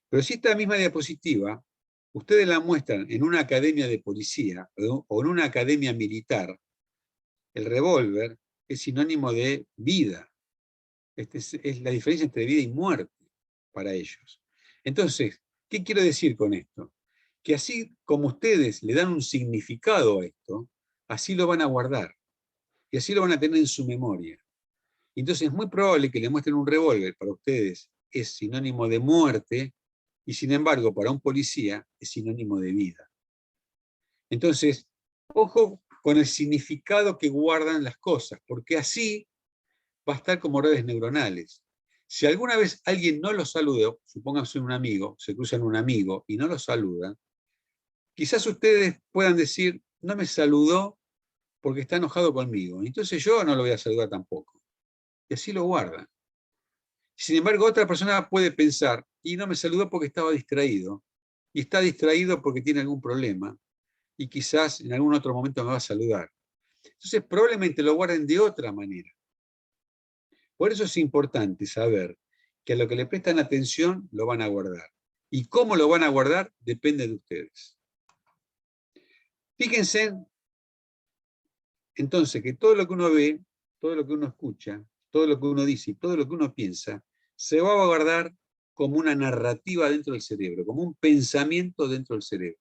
Pero si esta misma diapositiva, ustedes la muestran en una academia de policía o en una academia militar, el revólver es sinónimo de vida. Es la diferencia entre vida y muerte para ellos. Entonces, ¿qué quiero decir con esto? Que así como ustedes le dan un significado a esto, así lo van a guardar. Y así lo van a tener en su memoria. Entonces es muy probable que le muestren un revólver, para ustedes es sinónimo de muerte, y sin embargo para un policía es sinónimo de vida. Entonces, ojo con el significado que guardan las cosas, porque así va a estar como redes neuronales. Si alguna vez alguien no lo saludó, supónganse un amigo, se cruzan un amigo y no lo saluda, quizás ustedes puedan decir, no me saludó porque está enojado conmigo, entonces yo no lo voy a saludar tampoco. Y así lo guardan. Sin embargo, otra persona puede pensar, y no me saludó porque estaba distraído, y está distraído porque tiene algún problema, y quizás en algún otro momento me va a saludar. Entonces, probablemente lo guarden de otra manera. Por eso es importante saber que a lo que le prestan atención lo van a guardar. Y cómo lo van a guardar depende de ustedes. Fíjense, entonces, que todo lo que uno ve, todo lo que uno escucha, todo lo que uno dice y todo lo que uno piensa, se va a guardar como una narrativa dentro del cerebro, como un pensamiento dentro del cerebro.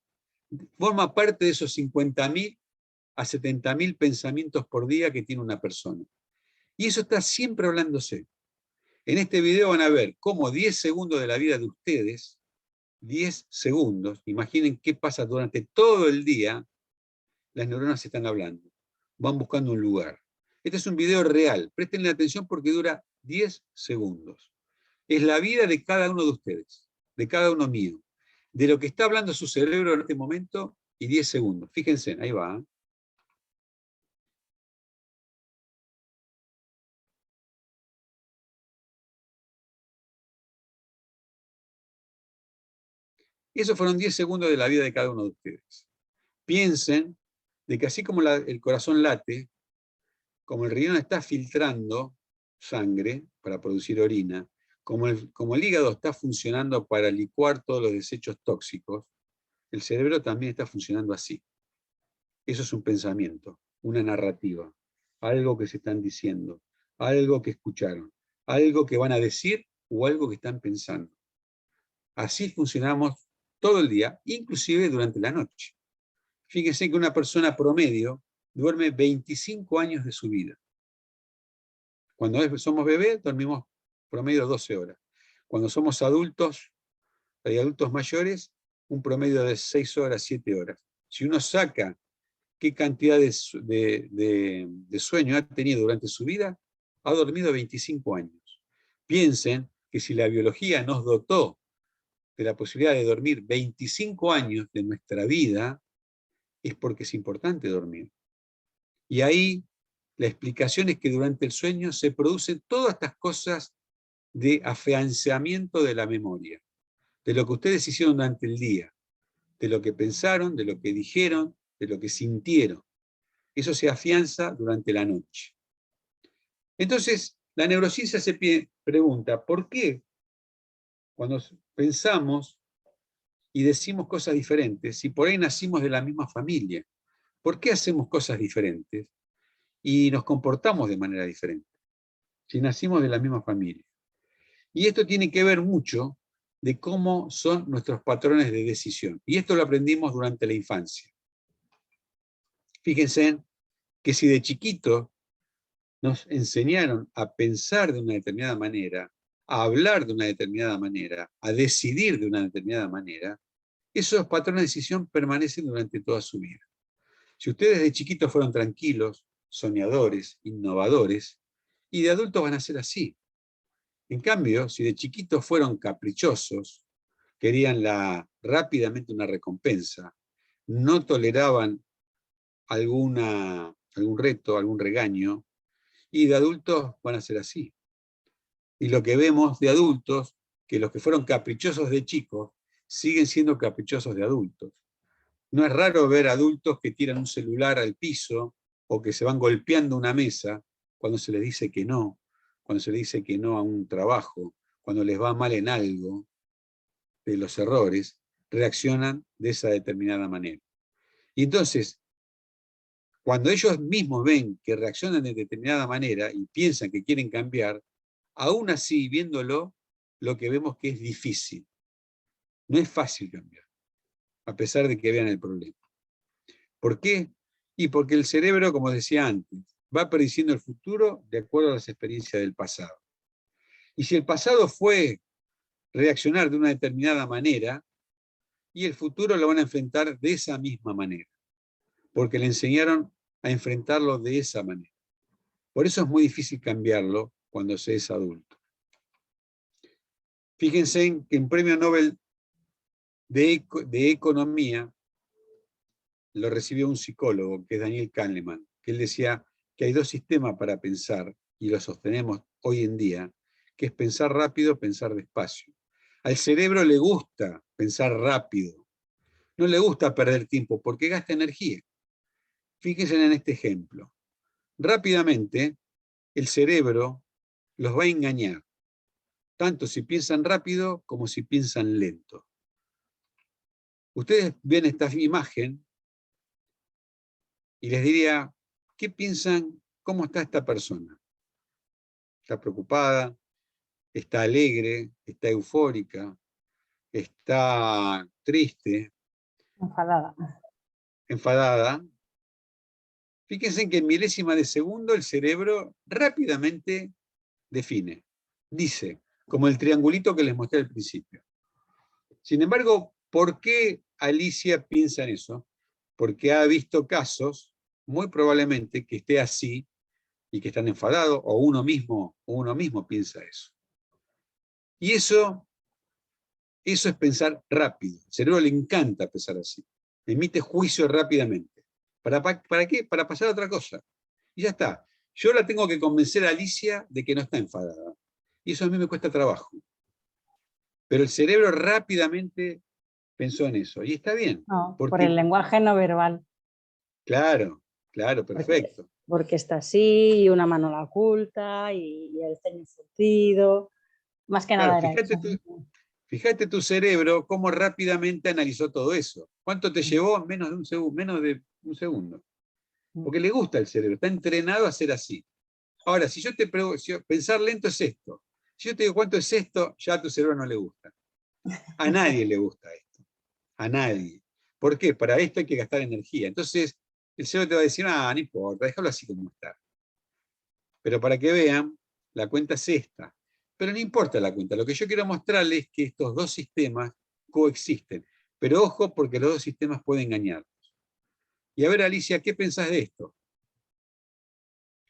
Forma parte de esos 50.000 a 70.000 pensamientos por día que tiene una persona. Y eso está siempre hablándose. En este video van a ver cómo 10 segundos de la vida de ustedes, 10 segundos, imaginen qué pasa durante todo el día, las neuronas están hablando, van buscando un lugar. Este es un video real, prestenle atención porque dura 10 segundos. Es la vida de cada uno de ustedes, de cada uno mío, de lo que está hablando su cerebro en este momento y 10 segundos. Fíjense, ahí va. Y esos fueron 10 segundos de la vida de cada uno de ustedes. Piensen de que así como el corazón late, como el riñón está filtrando sangre para producir orina, como el hígado está funcionando para licuar todos los desechos tóxicos, el cerebro también está funcionando así. Eso es un pensamiento, una narrativa, algo que se están diciendo, algo que escucharon, algo que van a decir o algo que están pensando. Así funcionamos todo el día, inclusive durante la noche. Fíjense que una persona promedio duerme 25 años de su vida. Cuando somos bebés, dormimos promedio 12 horas. Cuando somos adultos, hay adultos mayores, un promedio de 6 horas, 7 horas. Si uno saca qué cantidad de sueño ha tenido durante su vida, ha dormido 25 años. Piensen que si la biología nos dotó de la posibilidad de dormir 25 años de nuestra vida, es porque es importante dormir. Y ahí la explicación es que durante el sueño se producen todas estas cosas de afianzamiento de la memoria, de lo que ustedes hicieron durante el día, de lo que pensaron, de lo que dijeron, de lo que sintieron. Eso se afianza durante la noche. Entonces, la neurociencia se pregunta, ¿por qué cuando pensamos y decimos cosas diferentes, si por ahí nacimos de la misma familia, ¿por qué hacemos cosas diferentes y nos comportamos de manera diferente, si nacimos de la misma familia? Y esto tiene que ver mucho de cómo son nuestros patrones de decisión. Y esto lo aprendimos durante la infancia. Fíjense que si de chiquito nos enseñaron a pensar de una determinada manera, a hablar de una determinada manera, a decidir de una determinada manera, esos patrones de decisión permanecen durante toda su vida. Si ustedes de chiquitos fueron tranquilos, soñadores, innovadores, y de adultos van a ser así. En cambio, si de chiquitos fueron caprichosos, querían rápidamente una recompensa, no toleraban algún reto, algún regaño, y de adultos van a ser así. Y lo que vemos de adultos, que los que fueron caprichosos de chicos, siguen siendo caprichosos de adultos. No es raro ver adultos que tiran un celular al piso o que se van golpeando una mesa cuando se les dice que no, cuando se les dice que no a un trabajo, cuando les va mal en algo, de los errores, reaccionan de esa determinada manera. Y entonces, cuando ellos mismos ven que reaccionan de determinada manera y piensan que quieren cambiar, aún así, viéndolo, lo que vemos que es difícil. No es fácil cambiar, a pesar de que vean el problema. ¿Por qué? Y porque el cerebro, como decía antes, va prediciendo el futuro de acuerdo a las experiencias del pasado. Y si el pasado fue reaccionar de una determinada manera, y el futuro lo van a enfrentar de esa misma manera, porque le enseñaron a enfrentarlo de esa manera. Por eso es muy difícil cambiarlo cuando se es adulto. Fíjense en que un premio Nobel de Economía lo recibió un psicólogo, que es Daniel Kahneman, que él decía que hay dos sistemas para pensar, y lo sostenemos hoy en día, que es pensar rápido, pensar despacio. Al cerebro le gusta pensar rápido, no le gusta perder tiempo, porque gasta energía. Fíjense en este ejemplo. Rápidamente, el cerebro los va a engañar, tanto si piensan rápido como si piensan lento. Ustedes ven esta imagen y les diría, ¿qué piensan? ¿Cómo está esta persona? ¿Está preocupada? ¿Está alegre? ¿Está eufórica? ¿Está triste? Enfadada. ¿Enfadada? Fíjense que en milésima de segundo el cerebro rápidamente define, dice, como el triangulito que les mostré al principio. Sin embargo, ¿por qué Alicia piensa en eso? Porque ha visto casos, muy probablemente, que esté así y que están enfadados, o uno mismo piensa eso. Y eso es pensar rápido. Al cerebro le encanta pensar así. Emite juicio rápidamente. ¿Para qué? Para pasar a otra cosa. Y ya está. Yo la tengo que convencer a Alicia de que no está enfadada. Y eso a mí me cuesta trabajo. Pero el cerebro rápidamente pensó en eso. Y está bien. No, Porque, por el lenguaje no verbal. claro, perfecto. Porque está así, y una mano la oculta, y el ceño fruncido. Más que Claro, nada era eso. fíjate tu cerebro cómo rápidamente analizó todo eso. ¿Cuánto te llevó? Menos de un segundo. Porque le gusta el cerebro, está entrenado a ser así. Ahora, si yo te pregunto, pensar lento es esto. Si yo te digo cuánto es esto, ya a tu cerebro no le gusta. A nadie le gusta esto. A nadie. ¿Por qué? Para esto hay que gastar energía. Entonces, el cerebro te va a decir, no importa, déjalo así como está. Pero para que vean, la cuenta es esta. Pero no importa la cuenta. Lo que yo quiero mostrarles es que estos dos sistemas coexisten. Pero ojo, porque los dos sistemas pueden engañarnos. Y a ver, Alicia, ¿qué pensás de esto?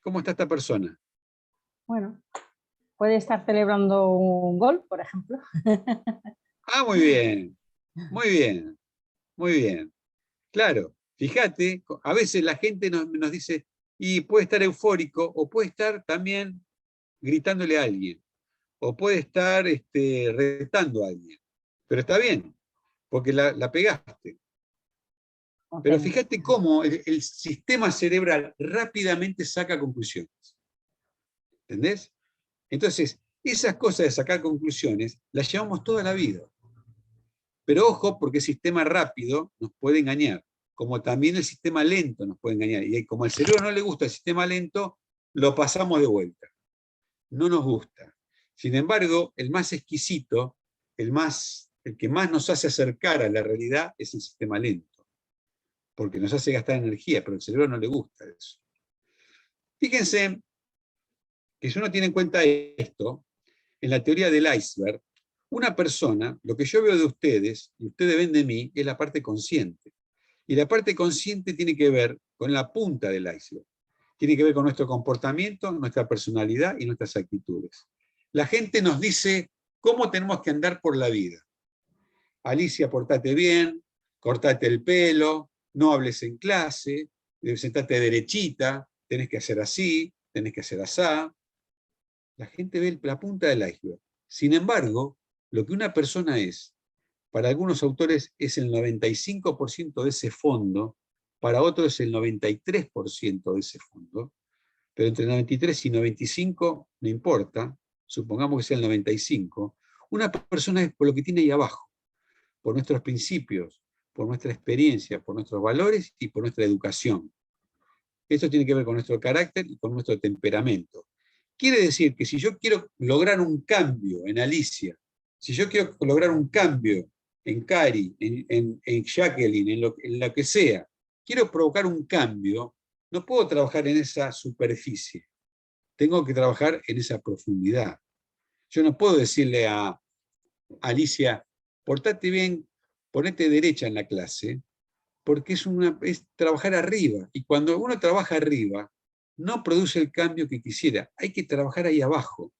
¿Cómo está esta persona? Bueno, puede estar celebrando un gol, por ejemplo. Ah, muy bien, muy bien, muy bien. Claro, fíjate, a veces la gente nos dice, y puede estar eufórico, o puede estar también gritándole a alguien, o puede estar retando a alguien. Pero está bien, porque la pegaste. Pero fíjate cómo el sistema cerebral rápidamente saca conclusiones. ¿Entendés? Entonces, esas cosas de sacar conclusiones las llevamos toda la vida. Pero ojo, porque el sistema rápido nos puede engañar, como también el sistema lento nos puede engañar. Y como al cerebro no le gusta el sistema lento, lo pasamos de vuelta. No nos gusta. Sin embargo, el más exquisito, el que más nos hace acercar a la realidad es el sistema lento, porque nos hace gastar energía, pero al cerebro no le gusta eso. Fíjense que si uno tiene en cuenta esto, en la teoría del iceberg, una persona, lo que yo veo de ustedes, y ustedes ven de mí, es la parte consciente. Y la parte consciente tiene que ver con la punta del iceberg. Tiene que ver con nuestro comportamiento, nuestra personalidad y nuestras actitudes. La gente nos dice cómo tenemos que andar por la vida. Alicia, portate bien, cortate el pelo, no hables en clase, sentate derechita, tenés que hacer así, tenés que hacer asá. La gente ve la punta del iceberg. Sin embargo, lo que una persona es, para algunos autores es el 95% de ese fondo, para otros es el 93% de ese fondo, pero entre 93 y 95 no importa, supongamos que sea el 95, una persona es por lo que tiene ahí abajo, por nuestros principios, por nuestra experiencia, por nuestros valores y por nuestra educación. Esto tiene que ver con nuestro carácter y con nuestro temperamento. Quiere decir que si yo quiero lograr un cambio en Alicia, si yo quiero lograr un cambio en Cari, en Jacqueline, en lo que sea, quiero provocar un cambio, no puedo trabajar en esa superficie, tengo que trabajar en esa profundidad. Yo no puedo decirle a Alicia, portate bien, ponete derecha en la clase, porque es trabajar arriba. Y cuando uno trabaja arriba, no produce el cambio que quisiera. Hay que trabajar ahí abajo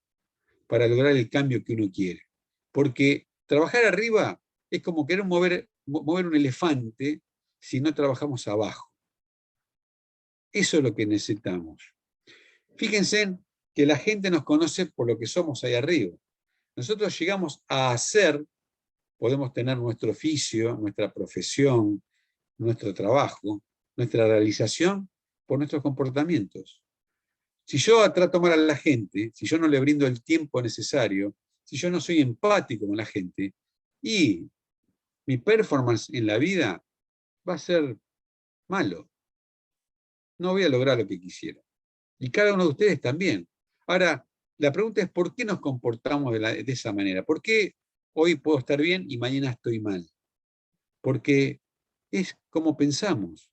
para lograr el cambio que uno quiere. Porque trabajar arriba es como querer mover un elefante si no trabajamos abajo. Eso es lo que necesitamos. Fíjense que la gente nos conoce por lo que somos ahí arriba. Nosotros llegamos a hacer, podemos tener nuestro oficio, nuestra profesión, nuestro trabajo, nuestra realización por nuestros comportamientos. Si yo trato mal a la gente, si yo no le brindo el tiempo necesario, si yo no soy empático con la gente, y mi performance en la vida va a ser malo. No voy a lograr lo que quisiera. Y cada uno de ustedes también. Ahora, la pregunta es, ¿por qué nos comportamos de esa manera? ¿Por qué hoy puedo estar bien y mañana estoy mal? Porque es como pensamos.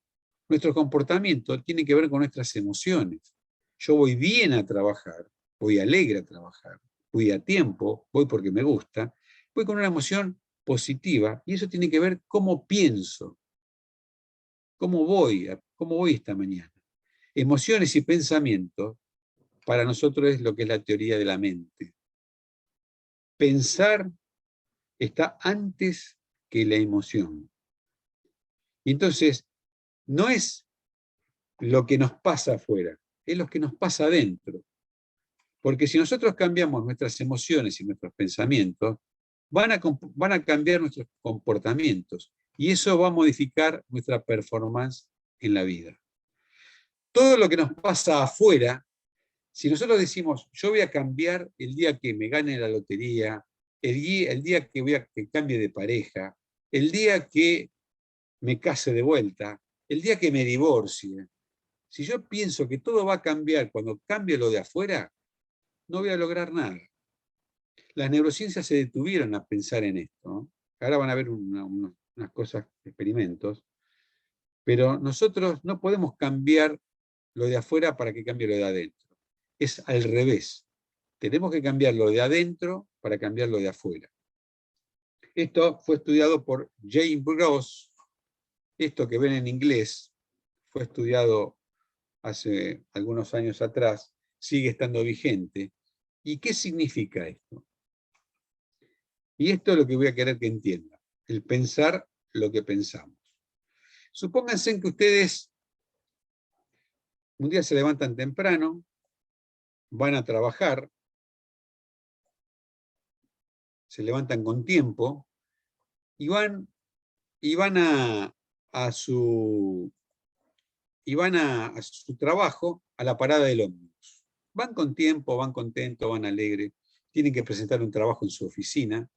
Nuestro comportamiento tiene que ver con nuestras emociones. Yo voy bien a trabajar, voy alegre a trabajar, voy a tiempo, voy porque me gusta, voy con una emoción positiva y eso tiene que ver cómo pienso, cómo voy esta mañana. Emociones y pensamientos para nosotros es lo que es la teoría de la mente. Pensar está antes que la emoción. Y entonces, no es lo que nos pasa afuera, es lo que nos pasa adentro. Porque si nosotros cambiamos nuestras emociones y nuestros pensamientos, van a cambiar nuestros comportamientos. Y eso va a modificar nuestra performance en la vida. Todo lo que nos pasa afuera, si nosotros decimos, yo voy a cambiar el día que me gane la lotería, el día que cambie de pareja, el día que me case de vuelta, el día que me divorcie, si yo pienso que todo va a cambiar cuando cambie lo de afuera, no voy a lograr nada. Las neurociencias se detuvieron a pensar en esto, ¿no? Ahora van a ver unas cosas, experimentos, pero nosotros no podemos cambiar lo de afuera para que cambie lo de adentro. Es al revés. Tenemos que cambiar lo de adentro para cambiar lo de afuera. Esto fue estudiado por Jane Gross. Esto que ven en inglés fue estudiado hace algunos años atrás, sigue estando vigente. ¿Y qué significa esto? Y esto es lo que voy a querer que entiendan, el pensar lo que pensamos. Supónganse que ustedes un día se levantan temprano, van a trabajar, se levantan con tiempo y van a su trabajo, a la parada del ómnibus. Van con tiempo, van contentos, van alegres, tienen que presentar un trabajo en su oficina,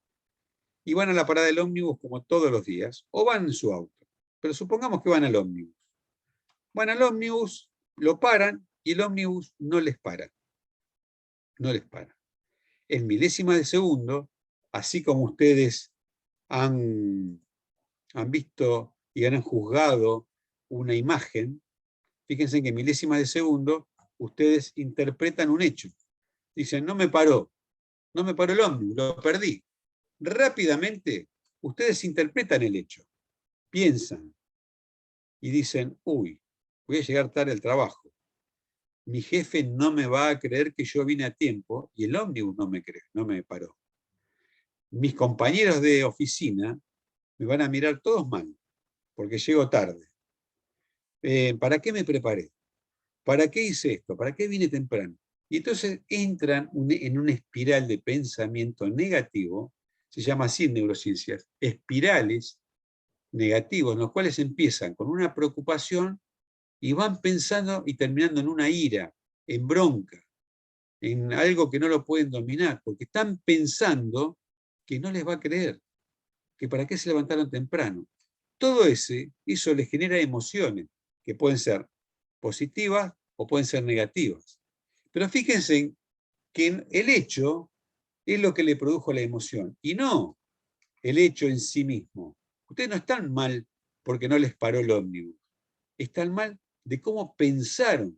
y van a la parada del ómnibus como todos los días, o van en su auto. Pero supongamos que van al ómnibus. Van al ómnibus, lo paran, y el ómnibus no les para. No les para. En milésimas de segundo, así como ustedes han visto y han juzgado una imagen, fíjense que en milésimas de segundo ustedes interpretan un hecho. Dicen, no me paró el ómnibus, lo perdí. Rápidamente, ustedes interpretan el hecho, piensan y dicen, uy, voy a llegar tarde al trabajo. Mi jefe no me va a creer que yo vine a tiempo y el ómnibus no me paró. Mis compañeros de oficina me van a mirar todos mal, porque llego tarde. ¿Para qué me preparé? ¿Para qué hice esto? ¿Para qué vine temprano? Y entonces entran en una espiral de pensamiento negativo, se llama así en neurociencias, espirales negativos, en los cuales empiezan con una preocupación y van pensando y terminando en una ira, en bronca, en algo que no lo pueden dominar, porque están pensando que no les va a creer, que para qué se levantaron temprano. Todo eso les genera emociones que pueden ser positivas o pueden ser negativas. Pero fíjense que el hecho es lo que le produjo la emoción y no el hecho en sí mismo. Ustedes no están mal porque no les paró el ómnibus. Están mal de cómo pensaron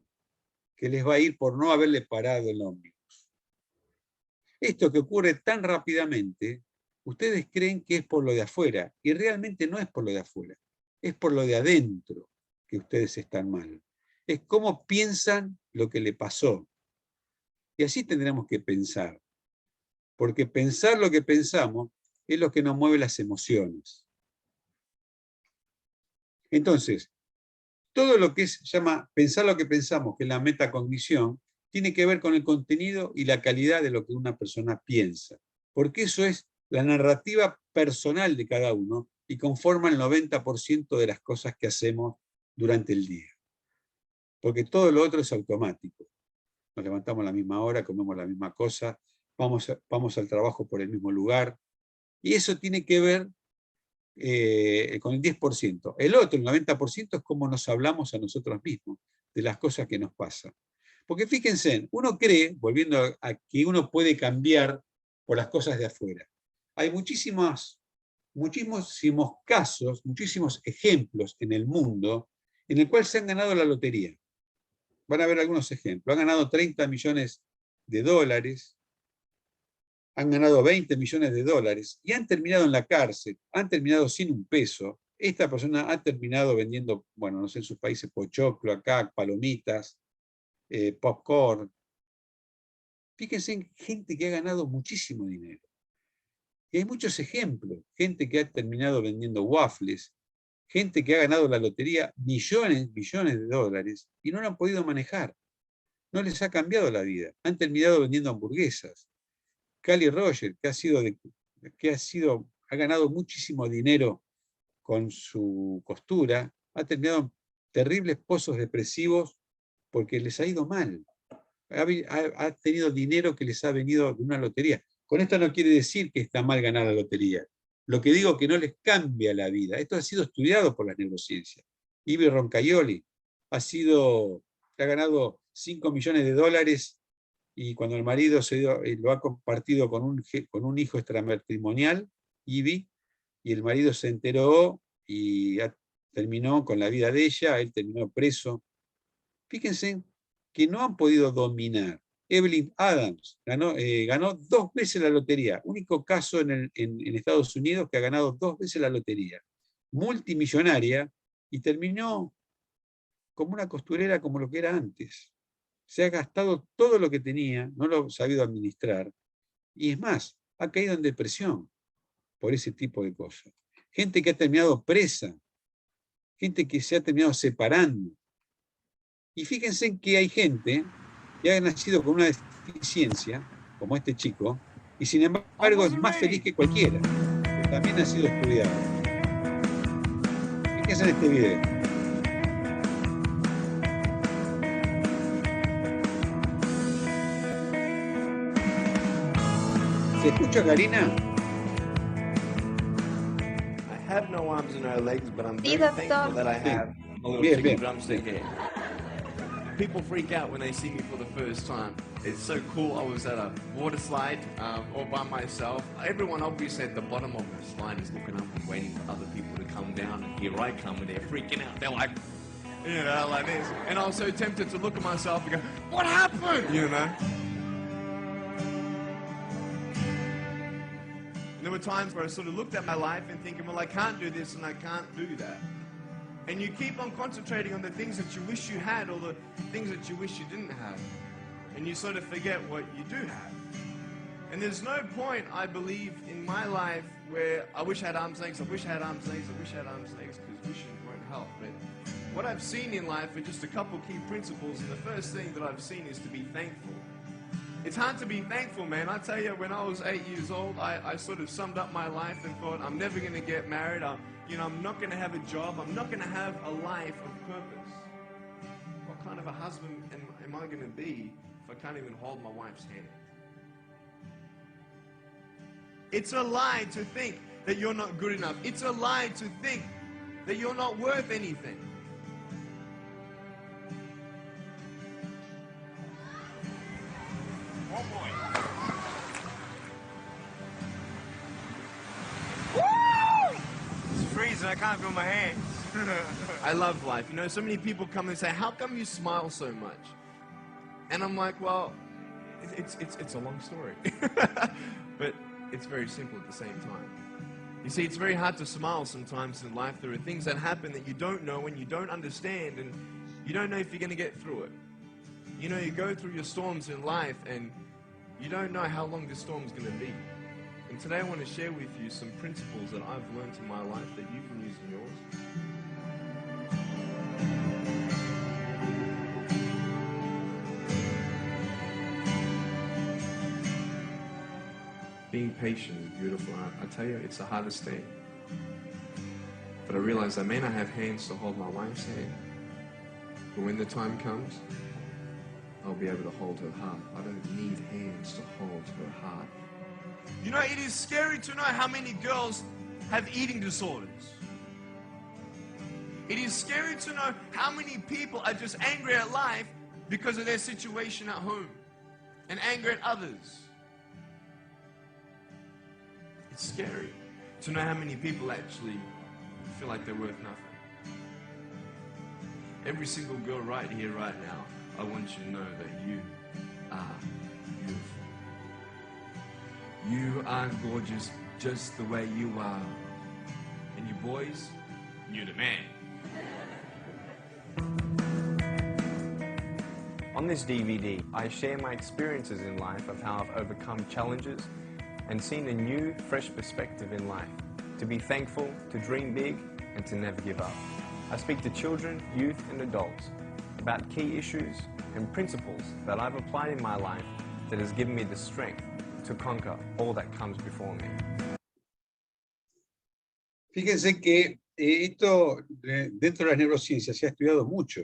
que les va a ir por no haberle parado el ómnibus. Esto que ocurre tan rápidamente, ustedes creen que es por lo de afuera, y realmente no es por lo de afuera, es por lo de adentro que ustedes están mal. Es cómo piensan lo que le pasó. Y así tendremos que pensar, porque pensar lo que pensamos es lo que nos mueve las emociones. Entonces, todo lo que se llama pensar lo que pensamos, que es la metacognición, tiene que ver con el contenido y la calidad de lo que una persona piensa, porque eso es la narrativa personal de cada uno y conforma el 90% de las cosas que hacemos durante el día. Porque todo lo otro es automático. Nos levantamos a la misma hora, comemos la misma cosa, vamos al trabajo por el mismo lugar, y eso tiene que ver con el 10%. El otro, el 90%, es cómo nos hablamos a nosotros mismos, de las cosas que nos pasan. Porque fíjense, uno cree, volviendo a que uno puede cambiar por las cosas de afuera. Hay muchísimos casos, muchísimos ejemplos en el mundo en el cual se han ganado la lotería. Van a ver algunos ejemplos. Han ganado 30 millones de dólares, han ganado 20 millones de dólares y han terminado en la cárcel, han terminado sin un peso. Esta persona ha terminado vendiendo, bueno, no sé, en sus países, pochoclo, acá, palomitas, popcorn. Fíjense en gente que ha ganado muchísimo dinero. Y hay muchos ejemplos. Gente que ha terminado vendiendo waffles, gente que ha ganado la lotería millones de dólares y no lo han podido manejar. No les ha cambiado la vida. Han terminado vendiendo hamburguesas. Cali Roger, ha ganado muchísimo dinero con su costura, ha terminado en terribles pozos depresivos porque les ha ido mal. Ha tenido dinero que les ha venido de una lotería. Con esto no quiere decir que está mal ganar la lotería. Lo que digo es que no les cambia la vida. Esto ha sido estudiado por las neurociencias. Ibi Roncaioli ha ganado 5 millones de dólares y cuando el marido lo ha compartido con un hijo extramatrimonial, Ibi, y el marido se enteró y terminó con la vida de ella, él terminó preso. Fíjense que no han podido dominar. Evelyn Adams ganó 2 veces la lotería, único caso en Estados Unidos que ha ganado 2 veces la lotería, multimillonaria, y terminó como una costurera como lo que era antes. Se ha gastado todo lo que tenía, no lo ha sabido administrar, y es más, ha caído en depresión por ese tipo de cosas. Gente que ha terminado presa, gente que se ha terminado separando. Y fíjense que hay gente que ha nacido con una deficiencia, como este chico, y sin embargo es más feliz que cualquiera, que también ha sido estudiado. Fíjense en este video. ¿Se escucha, Karina? I have no arms and no legs, but I'm very thankful that I have a little chicken drumstick here. People freak out when they see me for the first time. It's so cool. I was at a water slide all by myself. Everyone obviously at the bottom of the slide is looking up and waiting for other people to come down. And here I come and they're freaking out. They're like, you know, like this. And I was so tempted to look at myself and go, what happened? You know? And there were times where I sort of looked at my life and thinking, well, I can't do this and I can't do that. And you keep on concentrating on the things that you wish you had or the things that you wish you didn't have. And you sort of forget what you do have. And there's no point, I believe, in my life where I wish I had arms and legs, I wish I had arms and legs, I wish I had arms and legs, because wishing won't help. But what I've seen in life are just a couple key principles, and the first thing that I've seen is to be thankful. It's hard to be thankful, man. I tell you, when I was 8 years old, I sort of summed up my life and thought, I'm never going to get married. I'm not going to have a job. I'm not going to have a life of purpose. What kind of a husband am I going to be if I can't even hold my wife's hand? It's a lie to think that you're not good enough. It's a lie to think that you're not worth anything. One more. Woo! It's freezing. I can't feel my hands. I love life. You know, so many people come and say, how come you smile so much? And I'm like, well, it's a long story. But it's very simple at the same time. You see, it's very hard to smile sometimes in life. There are things that happen that you don't know and you don't understand, and you don't know if you're going to get through it. You know, you go through your storms in life and you don't know how long this storm is going to be. And today I want to share with you some principles that I've learned in my life that you can use in yours. Being patient is beautiful. I tell you, it's the hardest thing. But I realize I may not have hands to hold my wife's hand, but when the time comes, I'll be able to hold her heart. I don't need hands to hold her heart. You know, it is scary to know how many girls have eating disorders. It is scary to know how many people are just angry at life because of their situation at home and angry at others. It's scary to know how many people actually feel like they're worth nothing. Every single girl right here, right now, I want you to know that you are beautiful. You are gorgeous just the way you are. And you boys, you're the man. On this DVD, I share my experiences in life of how I've overcome challenges and seen a new, fresh perspective in life. To be thankful, to dream big, and to never give up. I speak to children, youth, and adults about key issues and principles that I've applied in my life that has given me the strength to conquer all that comes before me. Fíjense que esto dentro de las neurociencias se ha estudiado mucho.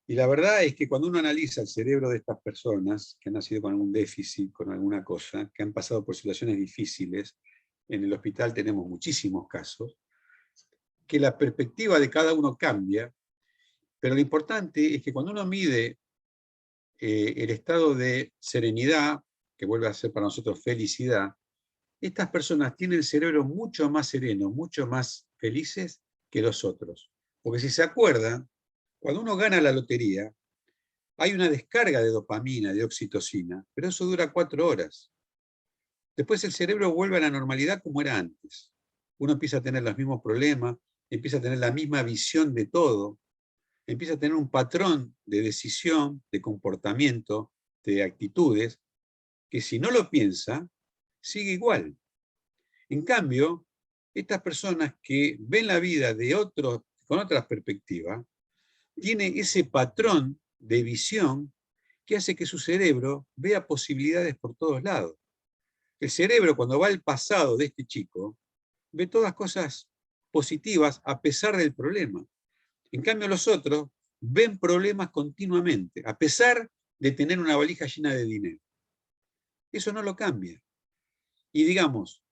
Y la verdad es que cuando uno analiza el cerebro de estas personas que han nacido con algún déficit, con alguna cosa, que han pasado por situaciones difíciles, en el hospital tenemos muchísimos casos, que la perspectiva de cada uno cambia, pero lo importante es que cuando uno mide el estado de serenidad, que vuelve a ser para nosotros felicidad, estas personas tienen el cerebro mucho más sereno, mucho más felices que los otros. Porque si se acuerdan, cuando uno gana la lotería, hay una descarga de dopamina, de oxitocina, pero eso dura 4 horas. Después el cerebro vuelve a la normalidad como era antes. Uno empieza a tener los mismos problemas, empieza a tener la misma visión de todo, empieza a tener un patrón de decisión, de comportamiento, de actitudes, que si no lo piensa, sigue igual. En cambio, estas personas que ven la vida de otros, con otras perspectivas, tiene ese patrón de visión que hace que su cerebro vea posibilidades por todos lados. El cerebro, cuando va al pasado de este chico, ve todas cosas positivas a pesar del problema. En cambio, los otros ven problemas continuamente, a pesar de tener una valija llena de dinero. Eso no lo cambia. Y digamos,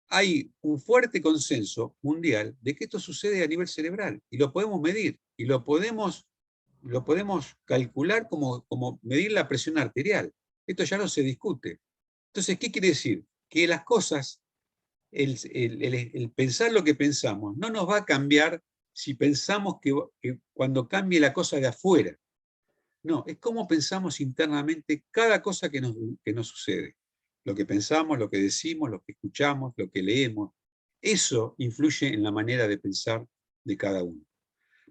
hay un fuerte consenso mundial de que esto sucede a nivel cerebral, y lo podemos medir, y lo podemos calcular como medir la presión arterial. Esto ya no se discute. Entonces, ¿qué quiere decir? Que las cosas, el pensar lo que pensamos, no nos va a cambiar si pensamos que cuando cambie la cosa de afuera. No, es cómo pensamos internamente cada cosa que nos sucede. Lo que pensamos, lo que decimos, lo que escuchamos, lo que leemos, eso influye en la manera de pensar de cada uno.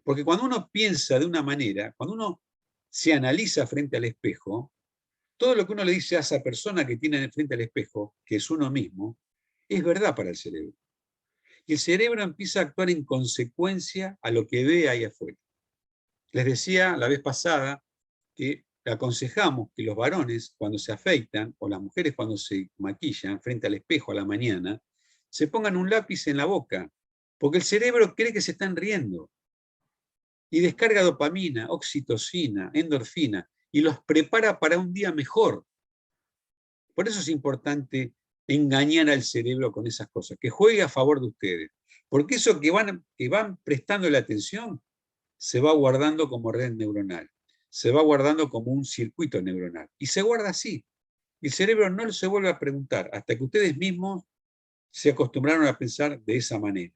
Porque cuando uno piensa de una manera, cuando uno se analiza frente al espejo, todo lo que uno le dice a esa persona que tiene frente al espejo, que es uno mismo, es verdad para el cerebro. Y el cerebro empieza a actuar en consecuencia a lo que ve ahí afuera. Les decía la vez pasada que aconsejamos que los varones, cuando se afeitan, o las mujeres cuando se maquillan frente al espejo a la mañana, se pongan un lápiz en la boca, porque el cerebro cree que se están riendo. Y descarga dopamina, oxitocina, endorfina, y los prepara para un día mejor. Por eso es importante engañar al cerebro con esas cosas, que juegue a favor de ustedes. Porque eso que van prestando la atención se va guardando como red neuronal, se va guardando como un circuito neuronal, y se guarda así. Y el cerebro no se vuelve a preguntar hasta que ustedes mismos se acostumbraron a pensar de esa manera.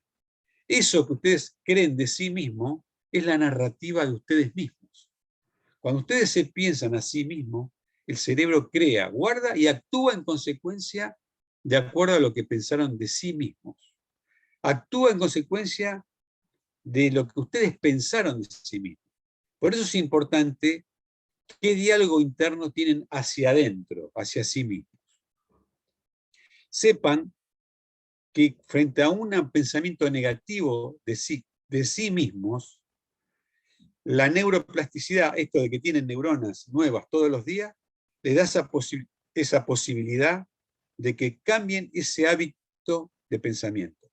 Eso que ustedes creen de sí mismos es la narrativa de ustedes mismos. Cuando ustedes se piensan a sí mismos, el cerebro crea, guarda y actúa en consecuencia de acuerdo a lo que pensaron de sí mismos. Actúa en consecuencia de lo que ustedes pensaron de sí mismos. Por eso es importante qué diálogo interno tienen hacia adentro, hacia sí mismos. Sepan que frente a un pensamiento negativo de sí mismos, la neuroplasticidad, esto de que tienen neuronas nuevas todos los días, les da esa posibilidad de que cambien ese hábito de pensamiento.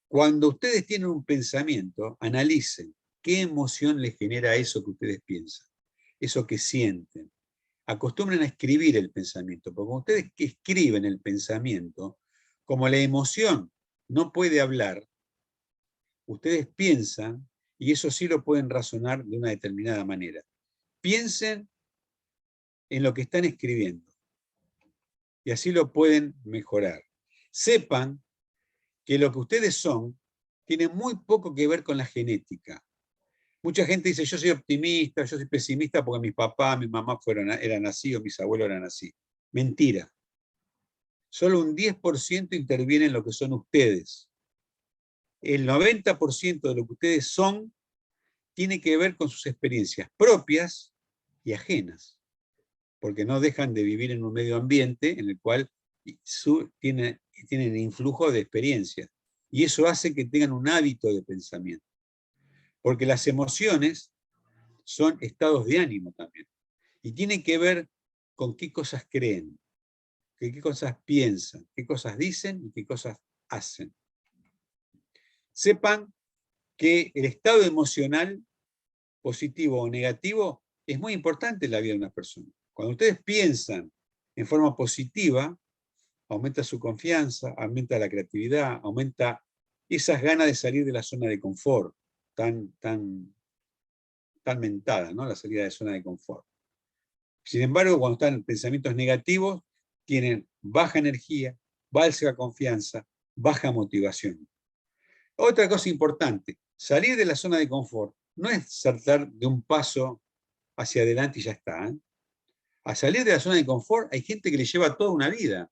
Cuando ustedes tienen un pensamiento, analicen qué emoción les genera eso que ustedes piensan, eso que sienten. Acostumbren a escribir el pensamiento, porque cuando ustedes escriben el pensamiento, como la emoción no puede hablar, ustedes piensan, y eso sí lo pueden razonar de una determinada manera. Piensen en lo que están escribiendo, y así lo pueden mejorar. Sepan que lo que ustedes son tiene muy poco que ver con la genética. Mucha gente dice, yo soy optimista, yo soy pesimista porque mis papás, mi mamá eran así o mis abuelos eran así. Mentira. Solo un 10% interviene en lo que son ustedes. El 90% de lo que ustedes son tiene que ver con sus experiencias propias y ajenas, porque no dejan de vivir en un medio ambiente en el cual tienen influjo de experiencias. Y eso hace que tengan un hábito de pensamiento. Porque las emociones son estados de ánimo también. Y tienen que ver con qué cosas creen, qué cosas piensan, qué cosas dicen y qué cosas hacen. Sepan que el estado emocional, positivo o negativo, es muy importante en la vida de una persona. Cuando ustedes piensan en forma positiva, aumenta su confianza, aumenta la creatividad, aumenta esas ganas de salir de la zona de confort, tan mentada, ¿no? La salida de zona de confort. Sin embargo, cuando están en pensamientos negativos, tienen baja energía, baja confianza, baja motivación. Otra cosa importante, salir de la zona de confort no es saltar de un paso hacia adelante y ya está. A salir de la zona de confort hay gente que le lleva toda una vida.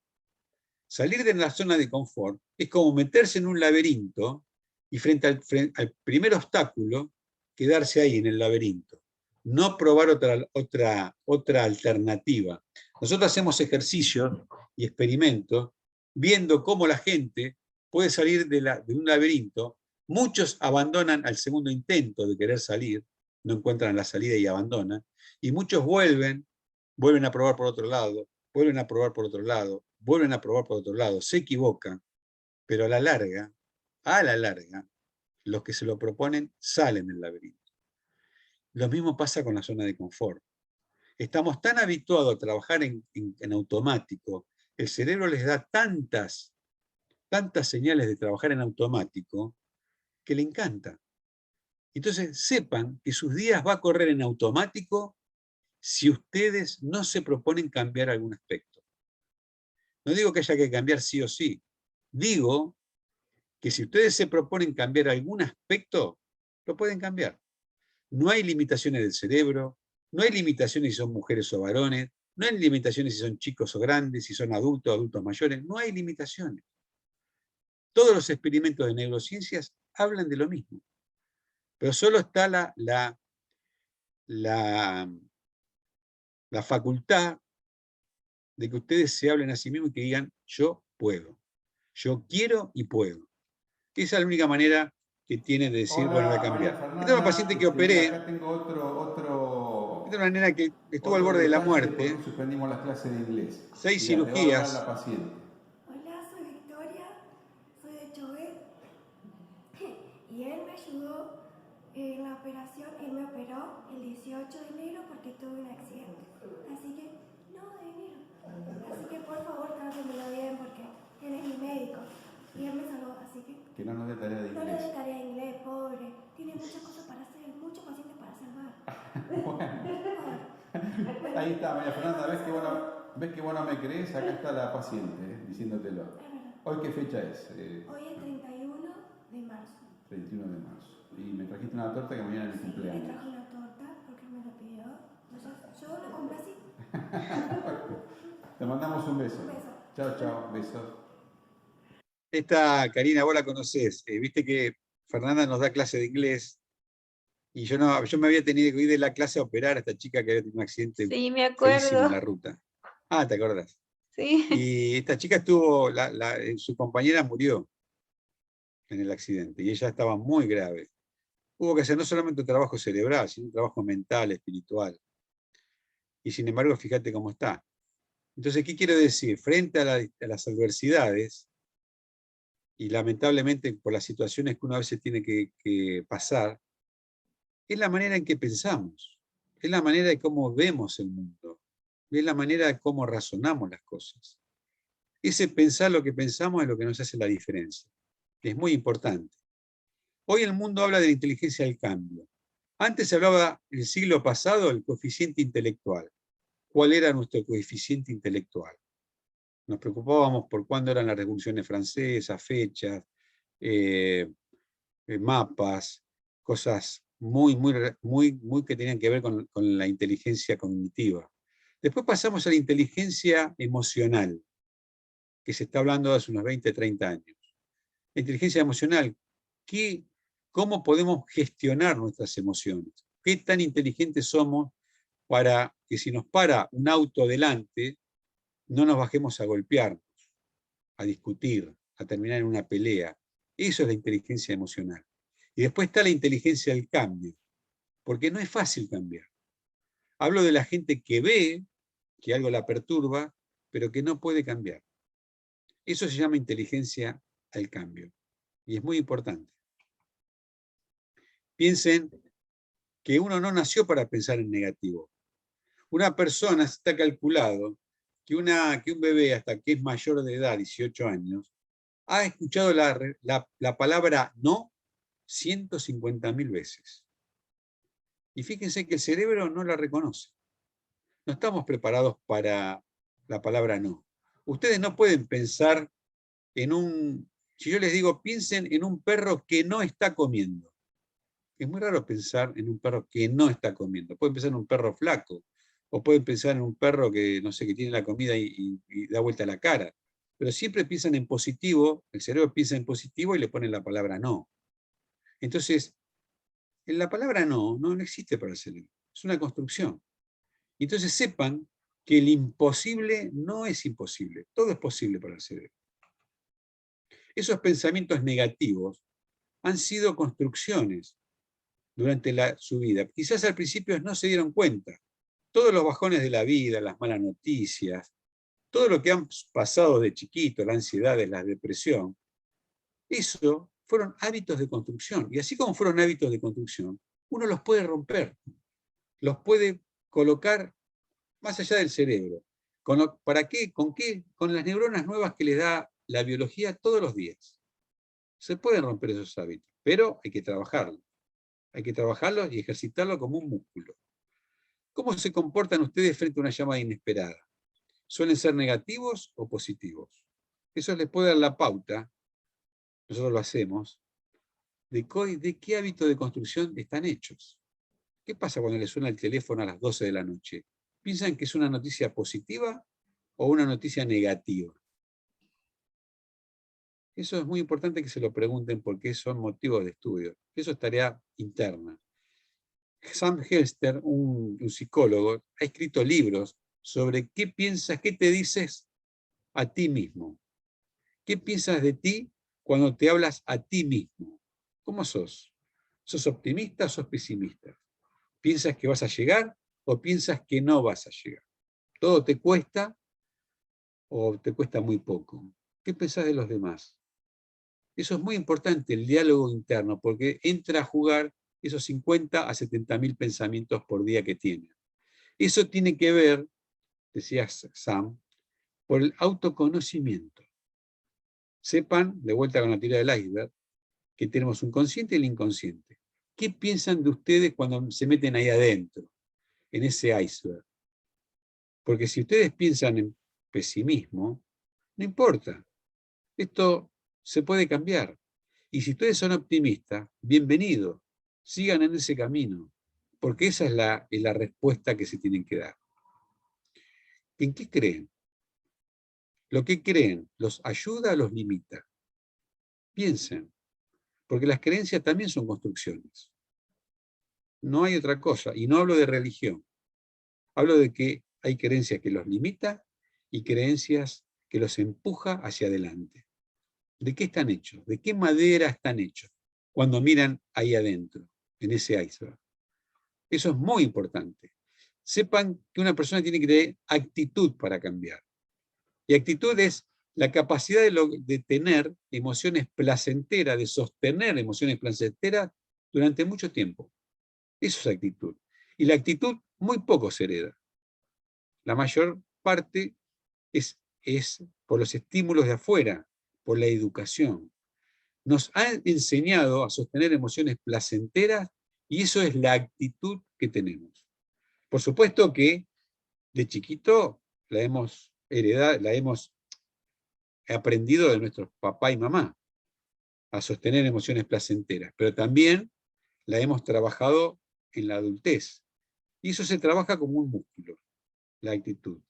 Salir de la zona de confort es como meterse en un laberinto y frente al primer obstáculo, quedarse ahí en el laberinto. No probar otra alternativa. Nosotros hacemos ejercicios y experimentos viendo cómo la gente puede salir de un laberinto. Muchos abandonan al segundo intento de querer salir, no encuentran la salida y abandonan, y muchos vuelven a probar por otro lado, vuelven a probar por otro lado, vuelven a probar por otro lado, se equivocan, pero a la larga, los que se lo proponen salen del laberinto. Lo mismo pasa con la zona de confort. Estamos tan habituados a trabajar en automático, el cerebro les da tantas señales de trabajar en automático que le encanta. Entonces sepan que sus días va a correr en automático si ustedes no se proponen cambiar algún aspecto. No digo que haya que cambiar sí o sí. Digo que si ustedes se proponen cambiar algún aspecto, lo pueden cambiar. No hay limitaciones del cerebro, no hay limitaciones si son mujeres o varones, no hay limitaciones si son chicos o grandes, si son adultos mayores, no hay limitaciones. Todos los experimentos de neurociencias hablan de lo mismo, pero solo está la facultad de que ustedes se hablen a sí mismos y que digan, yo puedo, yo quiero y puedo. Esa es la única manera que tienen de decir, Hola, bueno, voy a María cambiar. Esta es una Fernanda, paciente que mira, operé, acá tengo esta es una nena que estuvo al otro borde de la detalle de por qué muerte, suspendimos las clases de inglés. 6 Mira, te va a hablar la cirugías. paciente. Hola, soy Victoria, soy de Chovet y él me ayudó en la operación. Él me operó el 18 de enero porque tuve un accidente. Así que, no, de enero. Así que por favor, trátemelo bien porque él es mi médico y él me salvó. Así que no nos dé tarea de no le inglés. dé tarea de inglés, pobre. Tiene muchas cosas para hacer, muchos pacientes para salvar. Bueno, ahí está, María Fernanda, ¿ves que vos no me crees? Acá está la paciente, diciéndotelo. Es verdad. ¿Hoy qué fecha es? Hoy es 31 de marzo. 31 de marzo. Y me trajiste una torta que mañana es mi Sí, le cumpleaños. traje una torta porque me lo pidió. Entonces yo lo compré así. Te mandamos un beso. Un beso. Chao, chao. Besos. Esta Karina, vos la conocés. Viste que Fernanda nos da clase de inglés y yo me había tenido que ir de la clase a operar a esta chica que había tenido un accidente Sí, me feísimo en acuerdo. la ruta. Ah, ¿te acordás? Sí. Y esta chica estuvo, su compañera murió en el accidente y ella estaba muy grave. Hubo que hacer no solamente un trabajo cerebral, sino un trabajo mental, espiritual. Y sin embargo, fíjate cómo está. Entonces, ¿qué quiero decir? Frente a las adversidades, y lamentablemente por las situaciones que uno a veces tiene que pasar, es la manera en que pensamos, es la manera de cómo vemos el mundo, es la manera de cómo razonamos las cosas. Ese pensar lo que pensamos es lo que nos hace la diferencia. Es muy importante. Hoy el mundo habla de la inteligencia del cambio. Antes se hablaba, en el siglo pasado, del coeficiente intelectual. ¿Cuál era nuestro coeficiente intelectual? Nos preocupábamos por cuándo eran las revoluciones francesas, fechas, mapas, cosas muy que tenían que ver con la inteligencia cognitiva. Después pasamos a la inteligencia emocional, que se está hablando de hace unos 20, 30 años. La inteligencia emocional, ¿cómo podemos gestionar nuestras emociones? ¿Qué tan inteligentes somos para que si nos para un auto delante, no nos bajemos a golpearnos, a discutir, a terminar en una pelea? Eso es la inteligencia emocional. Y después está la inteligencia del cambio, porque no es fácil cambiar. Hablo de la gente que ve que algo la perturba, pero que no puede cambiar. Eso se llama inteligencia al cambio. Y es muy importante. Piensen que uno no nació para pensar en negativo. Una persona, está calculado que un bebé hasta que es mayor de edad, 18 años, ha escuchado la palabra no 150.000 veces. Y fíjense que el cerebro no la reconoce. No estamos preparados para la palabra no. Ustedes no pueden pensar si yo les digo, piensen en un perro que no está comiendo. Es muy raro pensar en un perro que no está comiendo. Pueden pensar en un perro flaco, o pueden pensar en un perro que, no sé, que tiene la comida y da vuelta la cara. Pero siempre piensan en positivo, el cerebro piensa en positivo y le ponen la palabra no. Entonces, la palabra no existe para el cerebro. Es una construcción. Entonces sepan que el imposible no es imposible. Todo es posible para el cerebro. Esos pensamientos negativos han sido construcciones durante su vida. Quizás al principio no se dieron cuenta. Todos los bajones de la vida, las malas noticias, todo lo que han pasado de chiquito, la ansiedad, la depresión, eso fueron hábitos de construcción. Y así como fueron hábitos de construcción, uno los puede romper, los puede colocar más allá del cerebro. ¿Para qué? ¿Con qué? Con las neuronas nuevas que les da la biología todos los días. Se pueden romper esos hábitos, pero hay que trabajarlos. Hay que trabajarlos y ejercitarlos como un músculo. ¿Cómo se comportan ustedes frente a una llamada inesperada? ¿Suelen ser negativos o positivos? Eso les puede dar la pauta, nosotros lo hacemos, de qué hábito de construcción están hechos. ¿Qué pasa cuando les suena el teléfono a las 12 de la noche? ¿Piensan que es una noticia positiva o una noticia negativa? Eso es muy importante que se lo pregunten porque son motivos de estudio. Eso es tarea interna. Sam Helster, un psicólogo, ha escrito libros sobre qué piensas, qué te dices a ti mismo. ¿Qué piensas de ti cuando te hablas a ti mismo? ¿Cómo sos? ¿Sos optimista o sos pesimista? ¿Piensas que vas a llegar o piensas que no vas a llegar? ¿Todo te cuesta o te cuesta muy poco? ¿Qué pensás de los demás? Eso es muy importante, el diálogo interno, porque entra a jugar esos 50 a 70.000 pensamientos por día que tienen. Eso tiene que ver, decía Sam, por el autoconocimiento. Sepan, de vuelta con la teoría del iceberg, que tenemos un consciente y el inconsciente. ¿Qué piensan de ustedes cuando se meten ahí adentro, en ese iceberg? Porque si ustedes piensan en pesimismo, no importa. Esto se puede cambiar. Y si ustedes son optimistas, bienvenidos, sigan en ese camino, porque esa es la respuesta que se tienen que dar. ¿En qué creen? ¿Lo que creen los ayuda o los limita? Piensen, porque las creencias también son construcciones. No hay otra cosa, y no hablo de religión. Hablo de que hay creencias que los limita y creencias que los empuja hacia adelante. ¿De qué están hechos? ¿De qué madera están hechos? Cuando miran ahí adentro, en ese iceberg. Eso es muy importante. Sepan que una persona tiene que tener actitud para cambiar. Y actitud es la capacidad de tener emociones placenteras, de sostener emociones placenteras durante mucho tiempo. Eso es actitud. Y la actitud muy poco se hereda. La mayor parte es por los estímulos de afuera, por la educación. Nos han enseñado a sostener emociones placenteras y eso es la actitud que tenemos. Por supuesto que de chiquito la hemos heredado, la hemos aprendido de nuestros papá y mamá a sostener emociones placenteras, pero también la hemos trabajado en la adultez. Y eso se trabaja como un músculo, la actitud.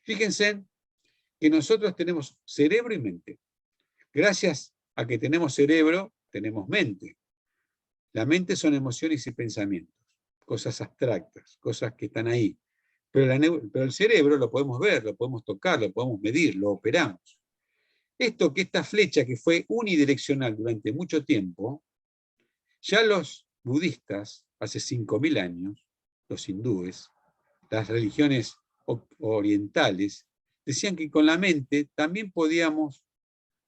Fíjense que nosotros tenemos cerebro y mente. Gracias a que tenemos cerebro, tenemos mente. La mente son emociones y pensamientos, cosas abstractas, cosas que están ahí. Pero el cerebro lo podemos ver, lo podemos tocar, lo podemos medir, lo operamos. Esta flecha que fue unidireccional durante mucho tiempo, ya los budistas, hace 5.000 años, los hindúes, las religiones orientales, decían que con la mente también podíamos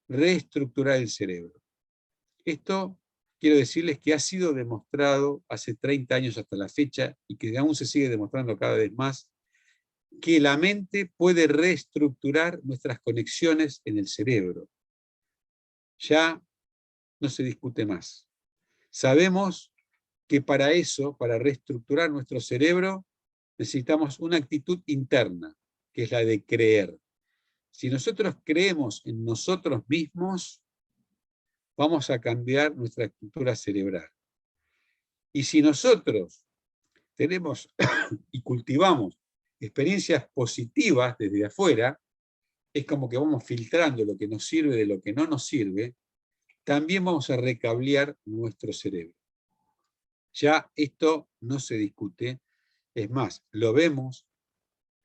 reestructurar el cerebro. Esto quiero decirles que ha sido demostrado hace 30 años hasta la fecha y que aún se sigue demostrando cada vez más, que la mente puede reestructurar nuestras conexiones en el cerebro. Ya no se discute más. Sabemos que para eso, para reestructurar nuestro cerebro, necesitamos una actitud interna, que es la de creer. Si nosotros creemos en nosotros mismos, vamos a cambiar nuestra estructura cerebral. Y si nosotros tenemos y cultivamos experiencias positivas desde afuera, es como que vamos filtrando lo que nos sirve de lo que no nos sirve, también vamos a recablear nuestro cerebro. Ya esto no se discute, es más, lo vemos,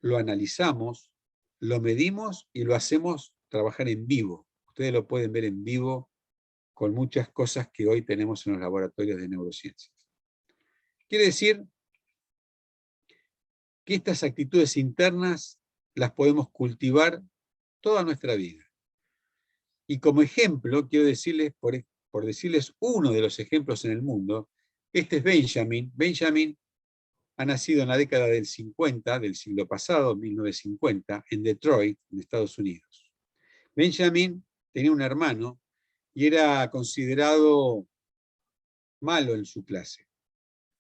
lo analizamos, lo medimos y lo hacemos trabajar en vivo. Ustedes lo pueden ver en vivo con muchas cosas que hoy tenemos en los laboratorios de neurociencias. Quiere decir que estas actitudes internas las podemos cultivar toda nuestra vida. Y como ejemplo, quiero decirles, por decirles uno de los ejemplos en el mundo, este es Benjamin. Benjamin ha nacido en la década del 50, del siglo pasado, 1950, en Detroit, en Estados Unidos. Benjamin tenía un hermano y era considerado malo en su clase.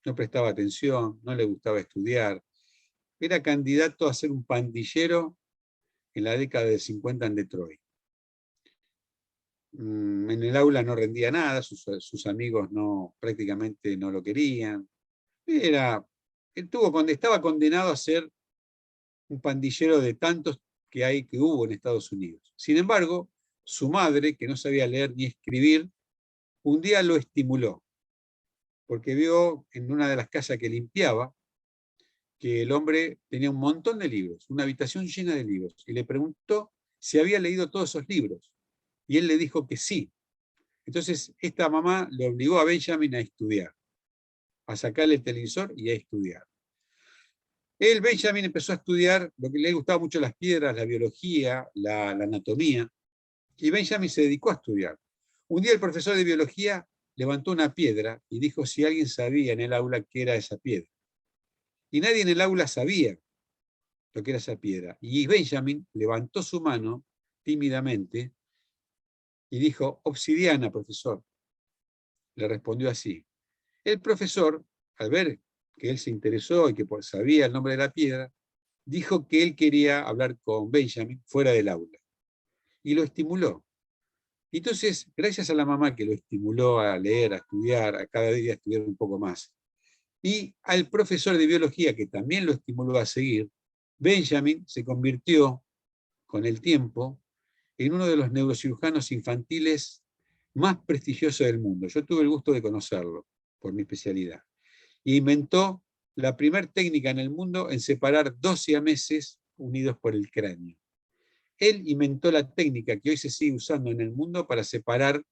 No prestaba atención, no le gustaba estudiar. Era candidato a ser un pandillero en la década del 50 en Detroit. En el aula no rendía nada, sus amigos prácticamente no lo querían. Estaba condenado a ser un pandillero de tantos que hubo en Estados Unidos. Sin embargo, su madre, que no sabía leer ni escribir, un día lo estimuló, porque vio en una de las casas que limpiaba que el hombre tenía un montón de libros, una habitación llena de libros, y le preguntó si había leído todos esos libros. Y él le dijo que sí. Entonces, esta mamá le obligó a Benjamin a estudiar, a sacarle el televisor y a estudiar. Benjamin empezó a estudiar lo que le gustaba mucho, las piedras, la biología, la anatomía, y Benjamin se dedicó a estudiar. Un día el profesor de biología levantó una piedra y dijo si alguien sabía en el aula qué era esa piedra. Y nadie en el aula sabía lo que era esa piedra. Y Benjamin levantó su mano tímidamente y dijo, obsidiana, profesor. Le respondió así. El profesor, al ver que él se interesó y que sabía el nombre de la piedra, dijo que él quería hablar con Benjamin fuera del aula. Y lo estimuló. Y entonces, gracias a la mamá que lo estimuló a leer, a estudiar, a cada día estudiar un poco más, y al profesor de biología que también lo estimuló a seguir, Benjamin se convirtió con el tiempo en uno de los neurocirujanos infantiles más prestigiosos del mundo. Yo tuve el gusto de conocerlo por mi especialidad. Y inventó la primera técnica en el mundo en separar 2 siameses unidos por el cráneo. Él inventó la técnica que hoy se sigue usando en el mundo para separar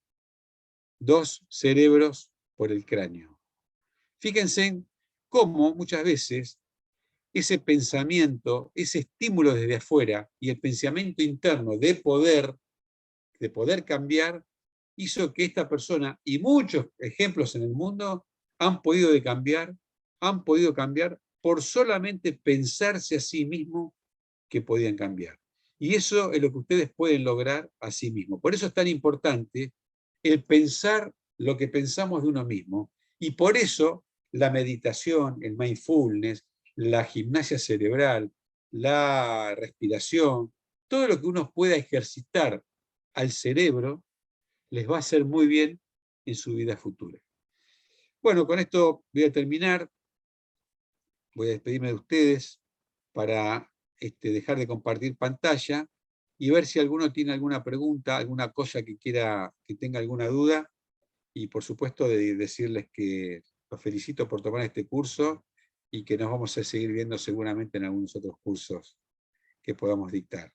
2 cerebros por el cráneo. Fíjense cómo muchas veces ese pensamiento, ese estímulo desde afuera y el pensamiento interno de poder cambiar, hizo que esta persona, y muchos ejemplos en el mundo, han podido cambiar por solamente pensarse a sí mismo que podían cambiar. Y eso es lo que ustedes pueden lograr a sí mismos. Por eso es tan importante el pensar lo que pensamos de uno mismo. Y por eso la meditación, el mindfulness, la gimnasia cerebral, la respiración, todo lo que uno pueda ejercitar al cerebro, les va a hacer muy bien en su vida futura. Bueno, con esto voy a terminar. Voy a despedirme de ustedes para dejar de compartir pantalla y ver si alguno tiene alguna pregunta, alguna cosa que quiera, que tenga alguna duda. Y por supuesto de decirles que los felicito por tomar este curso y que nos vamos a seguir viendo seguramente en algunos otros cursos que podamos dictar.